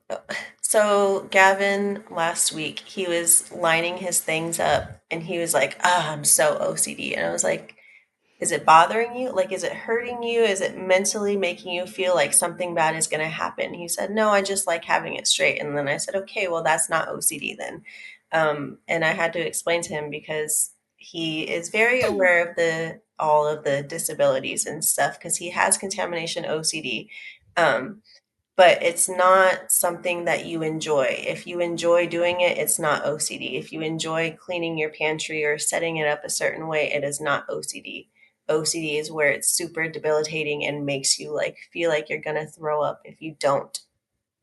so Gavin last week, he was lining his things up and he was like, ah, I'm so OCD. And I was like, is it bothering you? Like, is it hurting you? Is it mentally making you feel like something bad is going to happen? He said, no, I just like having it straight. And then I said, okay, well, that's not OCD then. And I had to explain to him because he is very aware of all of the disabilities and stuff because he has contamination OCD. Um, but it's not something that you enjoy. If you enjoy doing it, it's not OCD. If you enjoy cleaning your pantry or setting it up a certain way, it is not OCD. OCD is where it's super debilitating and makes you like feel like you're going to throw up if you don't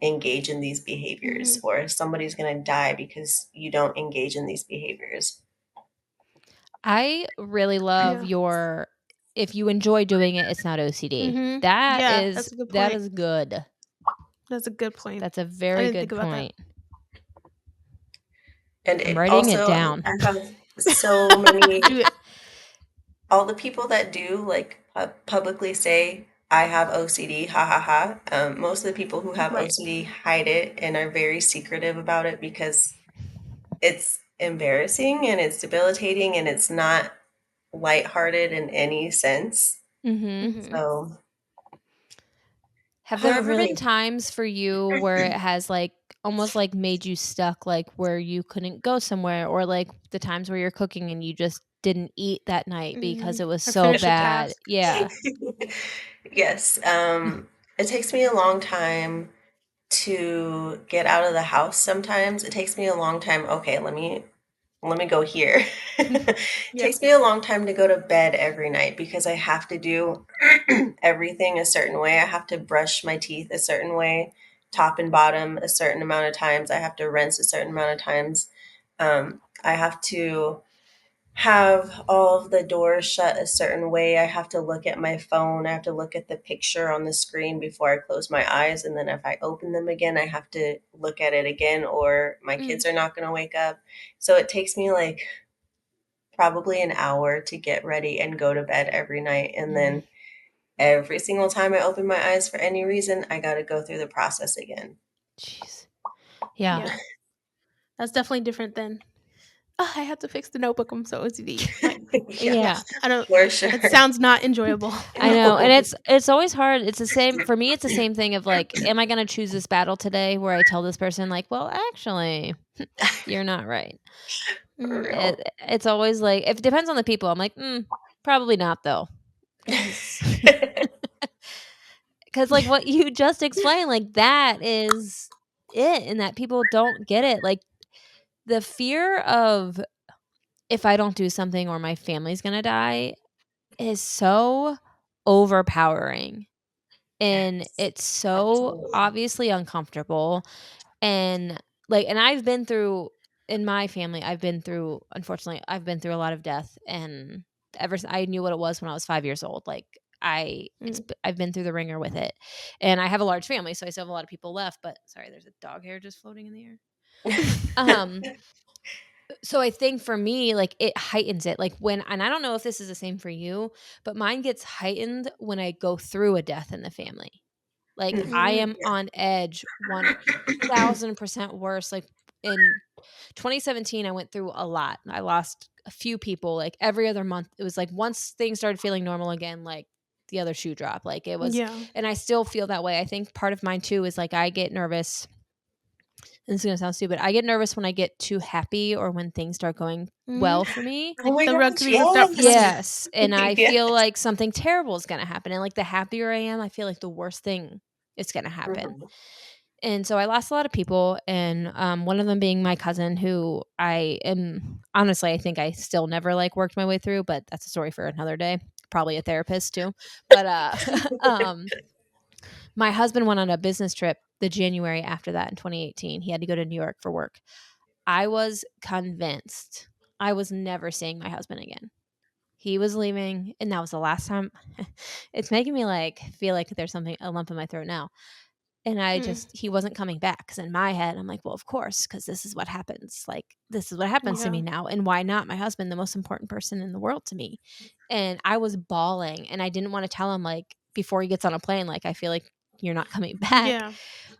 engage in these behaviors Mhm. or somebody's going to die because you don't engage in these behaviors. I really love Yeah. your, if you enjoy doing it, it's not OCD. Mhm. That Yeah, is that's a good that point. is good. That's a good point. That's a I very didn't think good about that. point. And I'm it writing it also, down. I have so many Do it. all the people that do like publicly say I have OCD, ha ha ha. Most of the people who have Right. OCD hide it and are very secretive about it because it's embarrassing and it's debilitating and it's not lighthearted in any sense. Mhm. Mhm. So Have I there don't ever been really. times for you where it has, like, almost, like, made you stuck, like, where you couldn't go somewhere, or, like, the times where you're cooking and you just didn't eat that night because Mhm. it was Or so finish a bad? task. Yeah. Yes, it takes me a long time to get out of the house sometimes. It takes me a long time. Okay, let me go here. It Yeah. takes me a long time to go to bed every night because I have to do everything a certain way. I have to brush my teeth a certain way, top and bottom a certain amount of times. I have to rinse a certain amount of times. I have to have all of the doors shut a certain way. I have to look at my phone. I have to look at the picture on the screen before I close my eyes. And then if I open them again, I have to look at it again, or my Mm. kids are not going to wake up. So it takes me like probably an hour to get ready and go to bed every night. And Mm, then every single time I open my eyes for any reason, I got to go through the process again. jeez. Yeah. Yeah. That's definitely different than, "Oh, I have to fix the notebook. I'm so OCD." Like, Yeah, yeah, Yeah. I don't, for sure. it sounds not enjoyable. I know, and No, it's always hard. It's the same for me, it's the same thing of, like, am I gonna choose this battle today where I tell this person, like, "Well, actually, you're not right." for Mhm. It's always like, if it depends on the people, I'm like, probably not though, because real. like, what you just explained, like, that is it, and that people don't get it, like, the fear of if I don't do something or my family's gonna die is so overpowering, and Yes, it's so absolutely. obviously uncomfortable. And like, and I've been through, in my family, I've been through, unfortunately, I've been through a lot of death. And I knew what it was when I was 5 years old. Like, Mm. I've been through the ringer with it. And I have a large family, so I still have a lot of people left. But sorry, there's a dog hair just floating in the air. Um, so I think for me, like, it heightens it. Like, when, and I don't know if this is the same for you, but mine gets heightened when I go through a death in the family. Like, I Mhm. am on edge 1,000% worse. Like, in 2017, I went through a lot. I lost a few people, like, every other month. It was like once things started feeling normal again, like, the other shoe dropped. Like, it was, Yeah. and I still feel that way. I think part of mine too is like I get nervous, and this is gonna sound stupid. I get nervous when I get too happy or when things start going Mm. well for me. Oh Like my the rug to gosh, be ripped out for yes. me. Yes, and I Yes. feel like something terrible is gonna happen, and, like, the happier I am, I feel like the worst thing is gonna happen. Mhm. And so I lost a lot of people, and, one of them being my cousin, who I am honestly, I think I still never, like, worked my way through, but that's a story for another day. Probably a therapist too. But, my husband went on a business trip the January after that in 2018. He had to go to New York for work. I was convinced I was never seeing my husband again. He was leaving, and that was the last time. It's making me, like, feel like there's something, a lump in my throat now. And Mm. he wasn't coming back. Cause in my head, I'm like, "Well, of course, because this is what happens. Like, this is what happens to Yeah. me now, and why not my husband, the most important person in the world to me?" And I was bawling, and I didn't wanna tell him, like, before he gets on a plane, like, "I feel like you're not coming back." Yeah.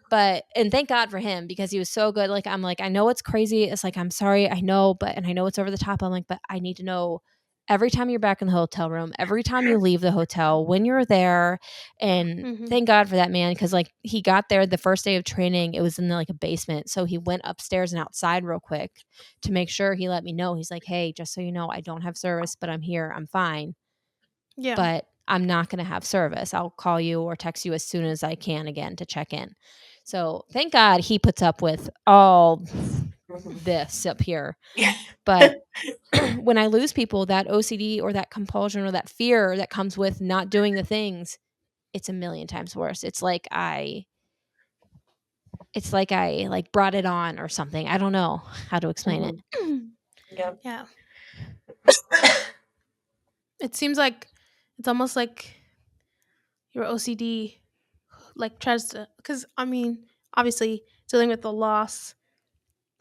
But, and thank God for him because he was so good. Like, I'm like, "I know it's crazy." It's like, "I'm sorry, I know, but," and I know it's over the top. I'm like, "But I need to know every time you're back in the hotel room, every time you leave the hotel, when you're there." And Mhm. thank God for that man, because, like, he got there the first day of training, it was in, like, a basement, so he went upstairs and outside real quick to make sure. He let me know. He's like, "Hey, just so you know, I don't have service, but I'm here. I'm fine, Yeah. but I'm not gonna have service. I'll call you or text you as soon as I can again to check in." So, thank God he puts up with all Mhm. this up here. Yeah. But when I lose people, that OCD or that compulsion or that fear that comes with not doing the things, it's a million times worse. It's like I, like, brought it on or something. I don't know how to explain it. Mhm. Yep. Yeah. It seems like it's almost like your OCD like tries to, because I mean, obviously dealing with the loss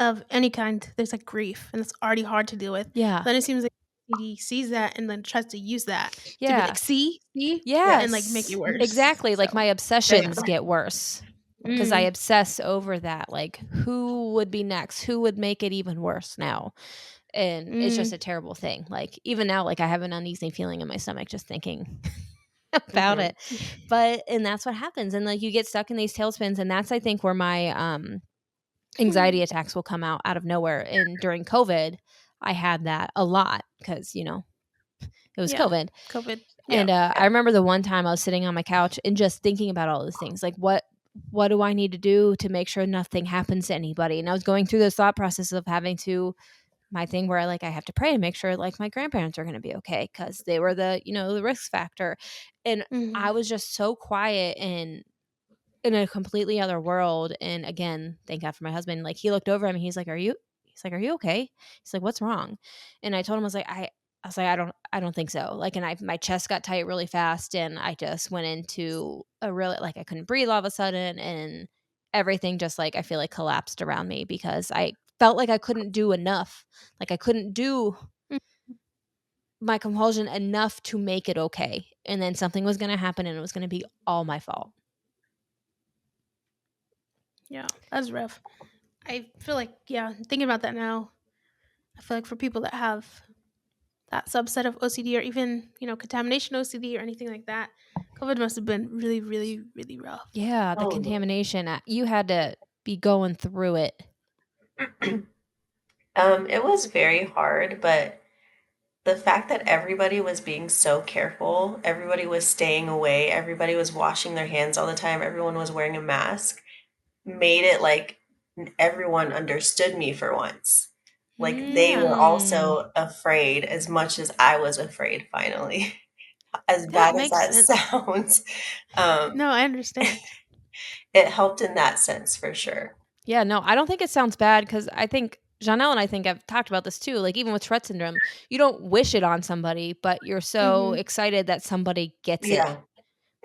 of any kind, there's like grief, and it's already hard to deal with. Yeah. Then it seems like OCD sees that and then tries to use that to be Yeah. like, see, and like make it Yes. worse. Exactly, like, So my Yes. obsessions get worse. 'Cause I mm, obsess over that, like, who would be next? Who would make it even worse now? And it's just mm, a terrible thing. Like, even now, like, I have an uneasy feeling in my stomach just thinking about Mhm. it. But, and that's what happens, and, like, you get stuck in these tailspins, and that's, I think, where my, anxiety attacks will come out of nowhere. And during COVID, I had that a lot because, it was yeah, COVID. COVID. Yeah. And, I remember the one time I was sitting on my couch and just thinking about all those things, like, what do I need to do to make sure nothing happens to anybody? And I was going through this thought process of having to, my thing where, like, I have to pray and make sure, like, my grandparents are gonna be okay because they were the risk factor. And Hmm. I was just so quiet and in a completely other world. And again, thank God for my husband. Like, he looked over at me, he's like, "Are you okay?" He's like, "What's wrong?" And I told him, I was like, "I don't think so." Like, and my chest got tight really fast, and I just went into a really, like, I couldn't breathe all of a sudden, and everything just, like, I feel like collapsed around me because I felt like I couldn't do enough. Like, I couldn't do my compulsion enough to make it okay. And then something was going to happen and it was going to be all my fault. Yeah, that's rough. I feel like, yeah, thinking about that now, I feel like for people that have that subset of OCD or even, contamination OCD or anything like that, COVID must have been really, really, really rough. Yeah, the Oh, contamination, you had to be going through it. yeah. It was very hard, but the fact that everybody was being so careful, everybody was staying away, everybody was washing their hands all the time, everyone was wearing a mask, made it like everyone understood me for once. Like they Yeah. were Mm. also afraid as much as I was afraid finally. As That bad as makes that sense. sounds, um, No, I understand. it helped in that sense for sure. Yeah, no, I don't think it sounds bad because I think Janelle and I think I've talked about this too. Like even with Tourette syndrome, you don't wish it on somebody, but you're so Mhm. excited that somebody gets it. Yeah.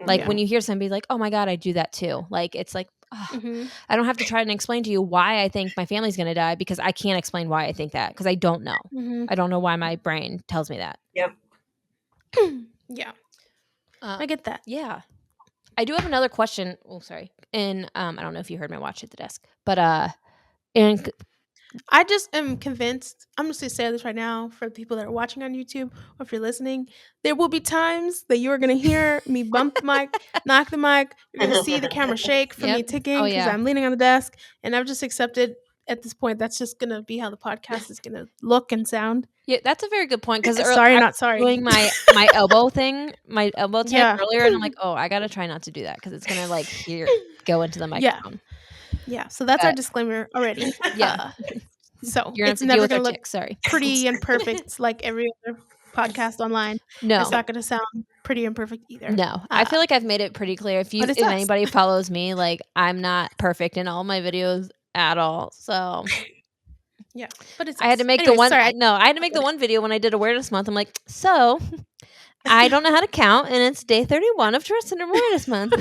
Like Yeah. when Mhm. you hear somebody like, "Oh my god, I do that too." Like it's like, "Ugh, Mhm. I don't have to try and explain to you why I think my family's gonna die because I can't explain why I think that because I don't know. Mhm. I don't know why my brain tells me that." Yep. Yeah. Uh, I get that. yeah. I do have another question. Oh, sorry. And I don't know if you heard my watch at the desk, but and I just am convinced. I'm just gonna say this right now for the people that are watching on YouTube or if you're listening. There will be times that you are gonna hear me bump the mic, knock the mic. You're gonna see the camera shake from me yep. Oh ticking because yeah. I'm leaning on the desk, and I've just accepted at this point that's just gonna be how the podcast is gonna look and sound. Yeah, that's a very good point because I Sorry, was not sorry. doing my elbow thing, my elbow tip Yeah. earlier, and I'm like, "Oh, I gotta try not to do that because it's gonna, like, hear go into the Yeah. microphone." Yeah. So that's our But, disclaimer already. yeah, So you're gonna have it's to deal never with our gonna look ticks, sorry. pretty and perfect like every other podcast online. It's No, not gonna sound pretty and perfect either. no, I feel like I've made it pretty clear. But it's If us. anybody follows me, like, I'm not perfect in all my videos at all, so Yeah, but it's I had to us. make the Anyways, one sorry. no, I had to make the one video when I did Awareness Month. I'm like, "So, I don't know how to count, and it's day 31 of Tourette Syndrome Awareness Month."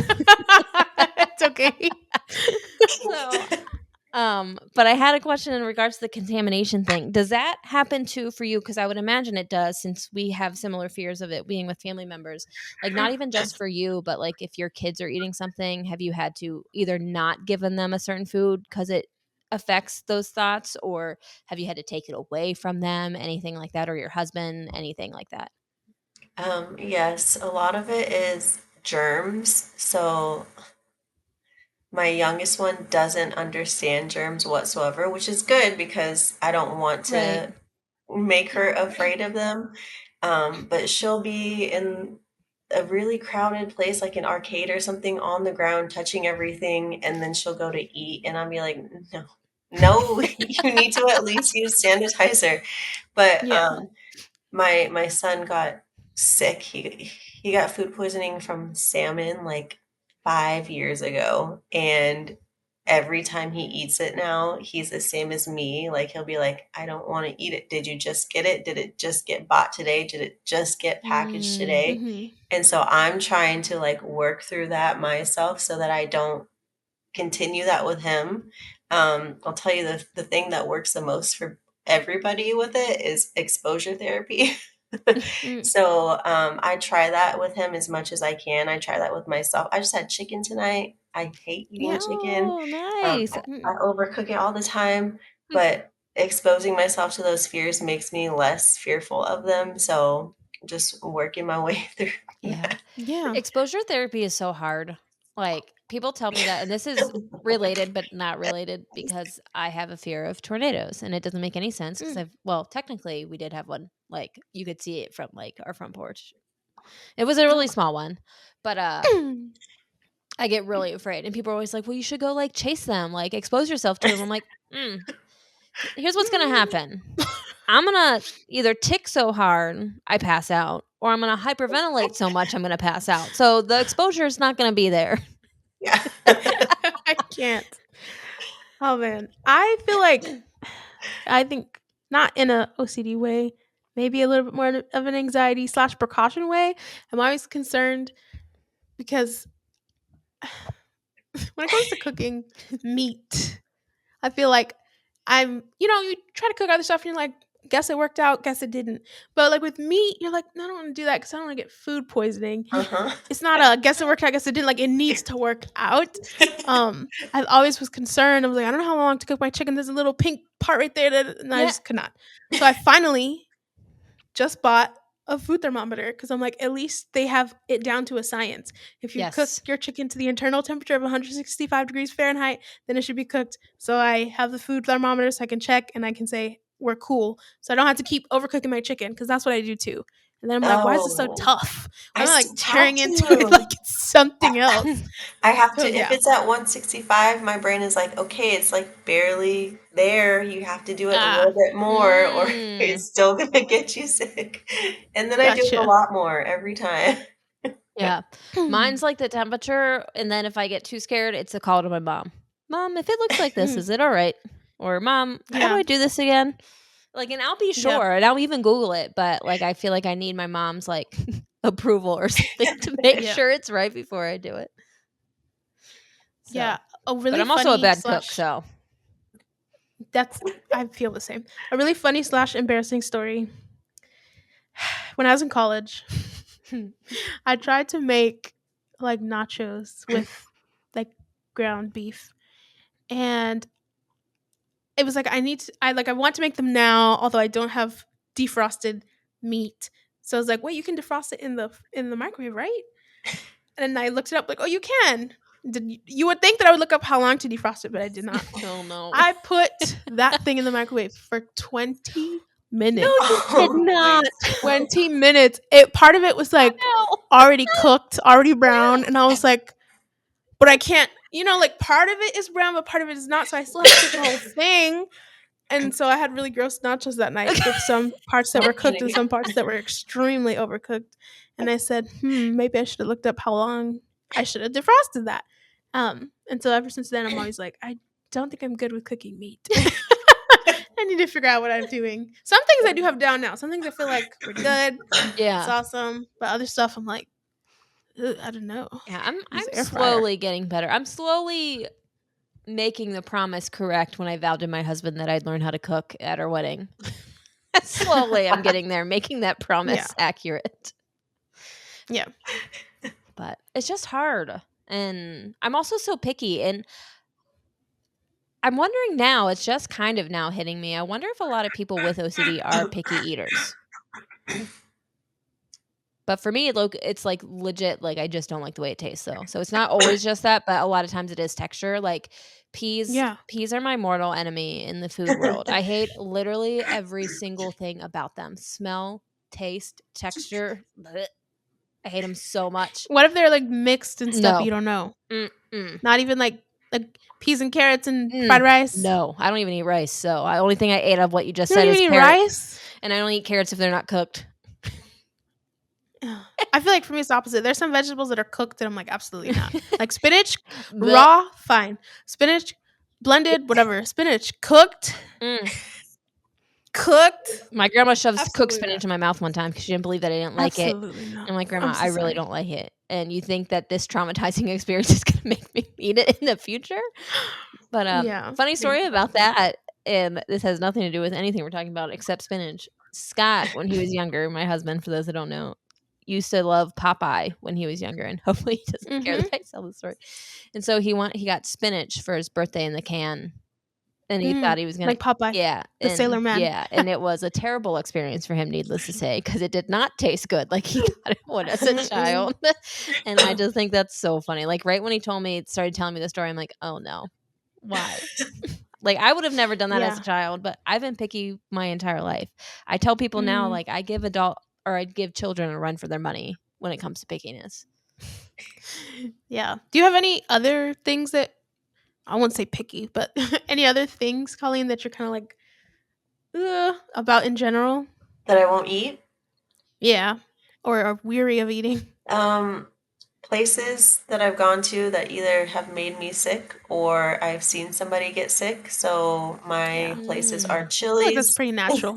It's okay. So but I had a question in regards to the contamination thing. Does that happen too for you? Because I would imagine it does, since we have similar fears of it being with family members. Like, not even just for you, but like if your kids are eating something, have you had to either not given them a certain food because it affects those thoughts, or have you had to take it away from them, anything like that, or your husband, anything like that? Yes, a lot of it is germs. So my youngest one doesn't understand germs whatsoever, which is good because I don't want Right. to make her afraid of them. But she'll be in a really crowded place, like an arcade or something, on the ground, touching everything, and then she'll go to eat, and I'll be like, no, no, you need to at least use sanitizer. But Yeah. my son got sick. He got food poisoning from salmon like 5 years ago, and every time he eats it now, he's the same as me. Like he'll be like, "I don't want to eat it. Did you just get it? Did it just get bought today? Did it just get packaged Mm, today?" Mhm. And so I'm trying to like work through that myself so that I don't continue that with him. I'll tell you the thing that works the most for everybody with it is exposure therapy. Mm. So I try that with him as much as I can. I try that with myself. I just had chicken tonight. I hate eating Yeah. chicken. oh, nice. I Mm. overcook it all the time, but exposing myself to those fears makes me less fearful of them. So just working my way through Yeah. that. Yeah. Exposure therapy is so hard. Like, people tell me that, and this is related but not related because I have a fear of tornadoes, and it doesn't make any sense because Mm. well, technically we did have one. Like, you could see it from like our front porch. It was a Oh really my. small one, but I get really afraid, and people are always like, "Well, you should go like chase them, like expose yourself to them." I'm like, here's what's gonna happen. I'm gonna either tick so hard I pass out, or I'm gonna hyperventilate so much I'm gonna pass out. So the exposure is not gonna be there. Yeah. I can't. Oh man. I feel like I think not in a OCD way, maybe a little bit more of an anxiety slash precaution way. I'm always concerned because when it comes to cooking meat, I feel like you try to cook other stuff and you're like, guess it worked out, guess it didn't. But like with meat, you're like, no, I don't want to do that because I don't want to get food poisoning. Uh-huh. It's not a guess it worked out, guess it didn't. Like it needs to work out. I always was concerned. I was like, I don't know how long to cook my chicken. There's a little pink part right there, and I Yeah. just could not. So I finally just bought a food thermometer because I'm like, at least they have it down to a science. If you cook Yes. your chicken to the internal temperature of 165 degrees Fahrenheit, then it should be cooked. So I have the food thermometer so I can check and I can say we're cool. So I don't have to keep overcooking my chicken because that's what I do too. And then I'm like, why is this so Oh, tough? Why I am I still like have tearing into it to. like it's something else? I have to, So if yeah. it's at 165, my brain is like, okay, it's like barely there. You have to do it a little Ah, bit more, or Mm. it's still gonna get you sick. And then I do it a gotcha. lot more every time. Yeah. Mine's like the temperature, and then if I get too scared, it's a call to my mom. Mom, if it looks like this, is it all right? Or mom, how do Yeah. I do this again? Like, and I'll be Yeah. sure, and I'll even Google it, but like, I feel like I need my mom's like approval or something to make Yeah. sure it's right before I do it. So, Yeah. A but really I'm also a funny bad cook, slash so that's I feel the same. A really funny slash embarrassing story. When I was in college, I tried to make like nachos with like ground beef. And it was like I want to make them now, although I don't have defrosted meat. So I was like, wait, you can defrost it in the microwave, right? And then I looked it up, like, oh, you can. You would think that I would look up how long to defrost it, but I did not. oh no. I put that thing in the microwave for 20 No, you minutes. did Oh my not. 20 minutes. It part of it was like No. already cooked, already brown, and I was like, but I can't, like part of it is brown, but part of it is not. So I still had to cook the whole thing. And so I had really gross nachos that night with some parts that God. were cooked and some parts that were extremely overcooked. And I said, maybe I should have looked up how long I should have defrosted that. And so ever since then, I'm always like, I don't think I'm good with cooking meat. I need to figure out what I'm doing. Some things I do have down now. Some things I feel like we're good. It's Yeah. awesome. But other stuff, I'm like, "Ugh, I don't know. Yeah, I'm Use I'm the air fryer." slowly getting better. I'm slowly making the promise correct when I vowed to my husband that I'd learn how to cook at our wedding. Slowly, I'm getting there, making that Yeah. promise accurate. Yeah. But it's just hard. And I'm also so picky. And I'm wondering now, it's just kind of now hitting me. I wonder if a lot of people with OCD are picky eaters. But for me, it's like legit, like I just don't like the way it tastes though. So it's not always just that, but a lot of times it is texture. Like peas, Yeah. peas are my mortal enemy in the food world. I hate literally every single thing about them. Smell, taste, texture. Blech. I hate them so much. What if they're like mixed and stuff No. you don't know? Mm-mm. Not even like peas and carrots and fried rice? No, I don't even eat rice. So the only thing I ate of what you just You don't said is even eat carrot, rice? and I don't eat carrots if they're not cooked. Ugh. I feel like for me it's the opposite. There's some vegetables that are cooked and I'm like, absolutely not. Like spinach, Blech. raw, fine. Spinach, blended, whatever. Spinach, cooked, Mm. cooked. My grandma shoves cooked Absolutely not. spinach in my mouth one time because she didn't believe that I didn't like it. Absolutely not. I'm like, I'm "Grandma, I so really sorry. don't like it." And you think that this traumatizing experience is gonna make me eat it in the future? But, Yeah. funny story about Exactly. that, and this has nothing to do with anything we're talking about except spinach. Scott, when he was younger, my husband, for those that don't know, used to love Popeye when he was younger, and hopefully he doesn't care Mm-hmm. that I tell the story. And so he got spinach for his birthday in the can, and he thought Mm. he was gonna Like Popeye, the Sailor Man. and it was a terrible experience for him, needless to say, because it did not taste good like he thought it would as a Mm-mm. child. And I just think that's so funny. Like, right when he started telling me the story, I'm like, "Oh, no. Why?" Like, I would have never done that as a Yeah. child, but I've been picky my entire life. I tell people now, Mm. like, I'd give children a run for their money when it comes to pickiness. Yeah. Do you have any other things that I won't say picky, but any other things, Colleen, that you're kind of like about in general? That I won't eat. Yeah. Or are weary of eating? Um, Places that I've gone to that either have made me sick or I've seen somebody get sick. So Yeah. my I places are Mm. feel like that's Chili's, pretty natural.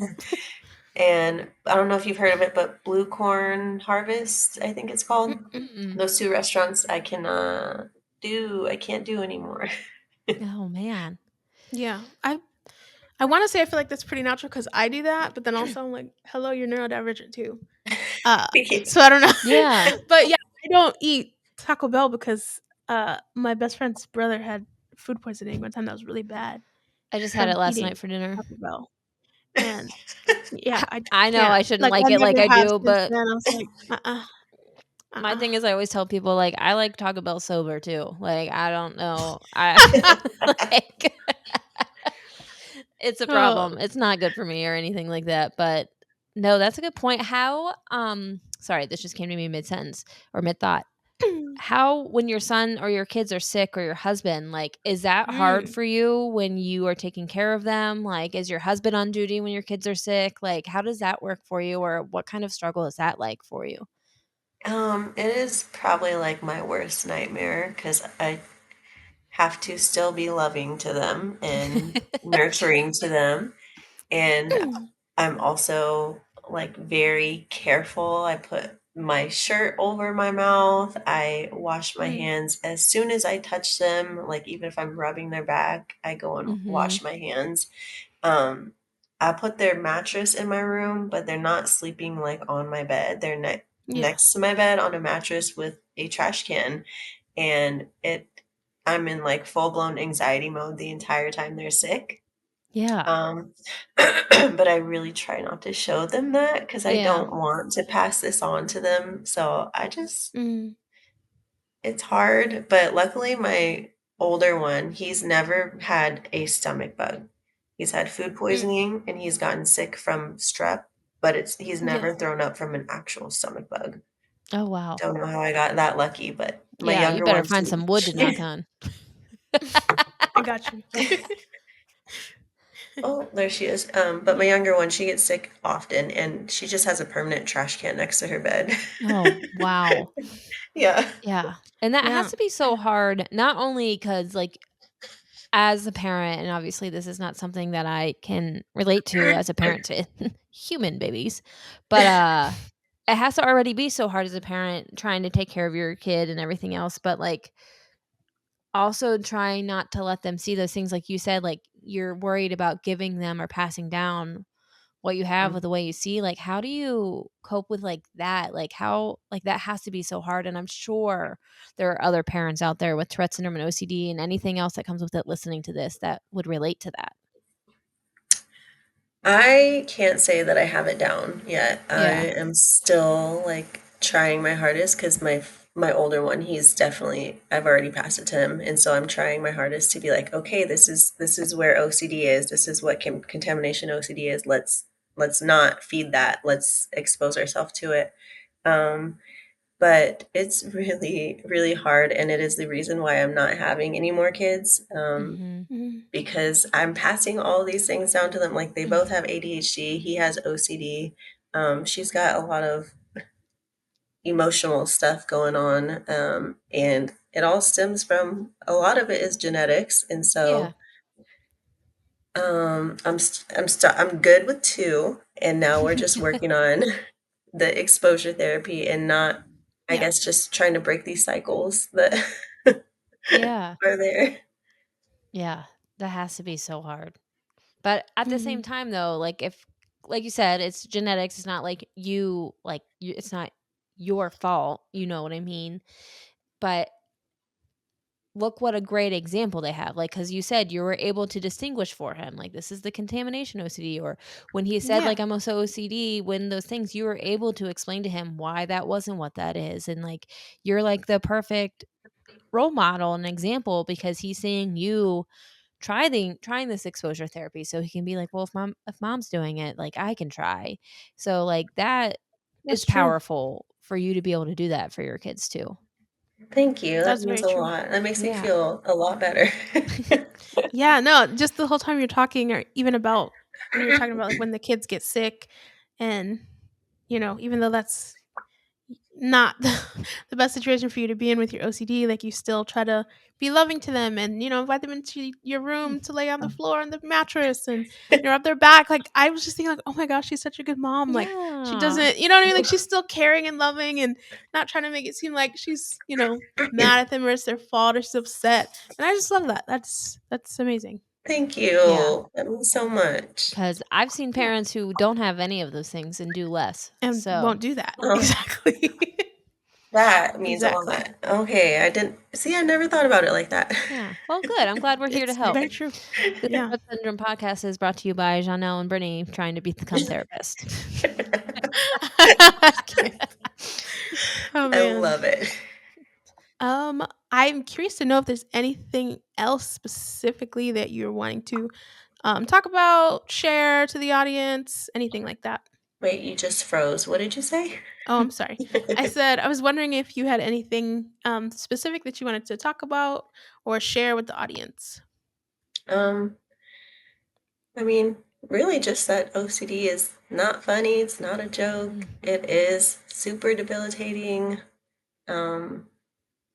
and I don't know if you've heard of it, but Blue Corn Harvest, I think it's called. Mm-mm. Mm-mm. Those two restaurants I can't do anymore. Oh, man. Yeah. I want to say I feel like that's pretty natural because I do that, but then also I'm like, hello, you're neurodivergent too. Uh, so I don't know, Yeah. but yeah, I don't eat Taco Bell because my best friend's brother had food poisoning one time that was really bad I just had it from last night eating for dinner. Taco Bell, and yeah, I I know can't. I shouldn't Like like I it like never I have do, since but then. I was like, my uh-uh. thing is I always tell people, like, I like Taco Bell sober too. Like, I don't know. I like it's a Oh, problem. It's not good for me or anything like that, but No, that's a good point. How sorry, this just came to me mid-sentence or mid-thought. How when your son or your kids are sick or your husband, like, is that hard Mm. for you when you are taking care of them? Like, is your husband on duty when your kids are sick? Like, how does that work for you, or what kind of struggle is that like for you? It is probably like my worst nightmare because I have to still be loving to them and nurturing to them. And I'm also like very careful. I put my shirt over my mouth. I wash my Mm. hands as soon as I touch them. Like even if I'm rubbing their back, I go and Mhm. wash my hands. Um, I put their mattress in my room, but they're not sleeping like on my bed. They're Yeah. next to my bed on a mattress with a trash can, and it I'm in like full blown anxiety mode the entire time they're sick. Yeah. Um, but I really try not to show them that because I Yeah. don't want to pass this on to them. So I just Mm. it's hard, but luckily my older one, he's never had a stomach bug. He's had food Mm. poisoning and he's gotten sick from strep, but it's he's Yeah. never thrown up from an actual stomach bug. Oh, wow. Don't know how I got that lucky, but my Yeah, you younger better one, find some wood to knock on. I got you. oh, there she is. But my younger one, she gets sick often and she just has a permanent trash can next to her bed. Oh, wow. Yeah. Yeah, and that has Yeah. to be so hard, not only because, like, as a parent, and obviously this is not something that I can relate to as a parent to human babies, but, it has to already be so hard as a parent trying to take care of your kid and everything else, but, like, also trying not to let them see those things, like you said, like, you're worried about giving them or passing down what you have with the way you see, like, how do you cope with, like, that? Like, how like, that has to be so hard, and I'm sure there are other parents out there with Tourette syndrome and OCD and anything else that comes with it listening to this that would relate to that. I can't say that I have it down yet. I Yeah. am still like trying my hardest because my older one, he's definitely I've already passed it to him, and so I'm trying my hardest to be like, okay, this is where OCD is. This is what contamination OCD is. Let's not feed that. Let's expose ourselves to it. Um, but it's really really hard, and it is the reason why I'm not having any more kids. Mhm. Mhm. Because I'm passing all these things down to them. Like they both have ADHD. He has OCD. She's got a lot of emotional stuff going on, and it all stems from a lot of it is genetics. And Yeah. so I'm good with two, and now we're just working on the exposure therapy and not, I Yeah. guess, just trying to break these cycles that Yeah. are there. Yeah. That has to be so hard. But at the same Mhm. time, though, like, if like you said, it's genetics, it's not like, you it's not your fault, you know what I mean? But look what a great example they have, like, because you said you were able to distinguish for him, like, this is the contamination OCD, or when he said, Yeah. like, "I'm also OCD," when those things, you were able to explain to him why that wasn't what that is, and, like, you're, like, the perfect role model and example because he's seeing you trying this exposure therapy so he can be like, "Well, if mom's doing it, like, I can try." So, like, that That's is true. powerful for you to be able to do that for your kids too. Thank you. That That's means very a true. lot. That makes me Yeah. feel a lot better. Yeah, no, just the whole time you're talking or even about when you're talking about, like, when the kids get sick and, even though that's not the best situation for you to be in with your OCD, like, you still try to be loving to them and, invite them into your room to lay on the floor on the mattress and, rub their back. Like, I was just thinking, like, "Oh my gosh, she's such a good mom." Like, she Yeah. doesn't, you know what I mean? Like, she's still caring and loving and not trying to make it seem like she's, mad at them or it's their fault or she's upset. And I just love that. That's amazing. Thank Yeah. you. That means so much. Because 'Cause I've seen Yeah. parents who don't have any of those things and do less. And So, won't do that. Oh, Exactly. that means a Exactly. lot. Okay, I didn't see, I never thought about it like that. yeah. Well, good. I'm glad we're here to It's help. very true. This Yeah. Red Syndrome podcast is brought to you by Janelle and Brittany trying to become therapists. I can't. Oh, I man. love it. Um, I'm curious to know if there's anything else specifically that you're wanting to, talk about, share to the audience, anything like that. Wait, you just froze. What did you say? Oh, I'm sorry. I said I was wondering if you had anything specific that you wanted to talk about or share with the audience. Um, I mean, really just that OCD is not funny, it's not a joke. Mhm. It is super debilitating. Um,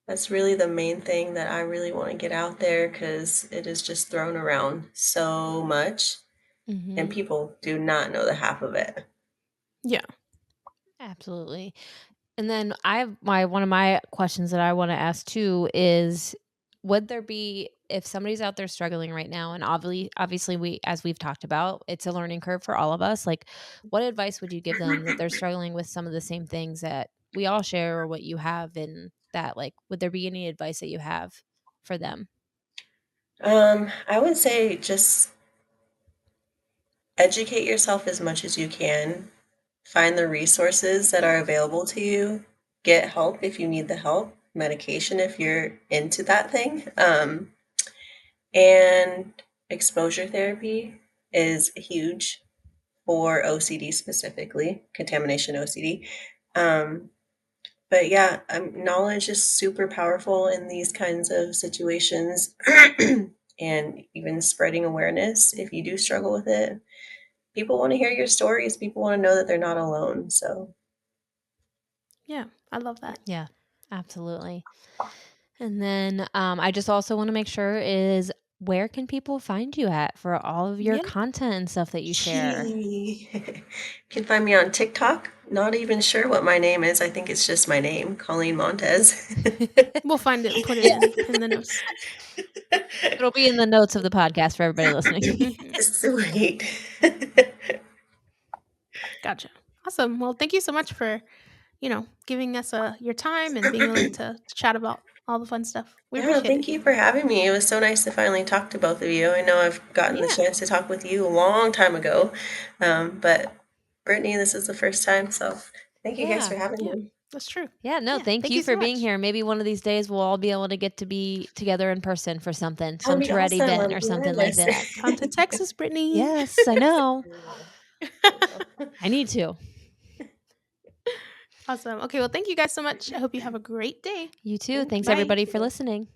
that's really the main thing that I really want to get out there because it is just thrown around so much, and Mhm. people do not know the half of it. Yeah. Absolutely. And then I have my one of my questions that I want to ask too is would there be if somebody's out there struggling right now and obviously we as we've talked about, it's a learning curve for all of us. Like what advice would you give them that they're struggling with some of the same things that we all share or what you have in that like would there be any advice that you have for them? I would say just educate yourself as much as you can. Find the resources that are available to you. Get help if you need the help, medication if you're into that thing. And exposure therapy is huge for OCD specifically, contamination OCD. Um, but yeah, knowledge is super powerful in these kinds of situations. And even spreading awareness if you do struggle with it. People want to hear your stories. People want to know that they're not alone. So, Yeah. I love that. Yeah, absolutely. And then I just also want to make sure is where can people find you at for all of your Yeah. content and stuff that you share? you can find me on TikTok. Not even sure what my name is. I think it's just my name, Colleen Montez. We'll find it and put it Yeah. in the notes. It'll be in the notes of the podcast for everybody listening. Mhm. Sweet. Gotcha. Awesome. Well, thank you so much for, giving us your time and being willing to chat about all the fun stuff. We Yeah, appreciate thank it. you for having me. It was so nice to finally talk to both of you. I know I've gotten the Yeah. chance to talk with you a long time ago, but Brittany, this is the first time, so thank you guys Yeah. for having Yeah. me. That's true. Yeah, no, Yeah. thank Thank you you so for being much. here. Maybe one of these days we'll all be able to get to be together in person for something, That would some be Tourette awesome. event I'm or something like nervous. that. Come to Texas, Brittany. Yes, I know. I will. I will. I need to. Awesome. Okay. Well, thank you guys so much. I hope you have a great day. You too. Thank Thanks you. Bye. everybody You for too. listening.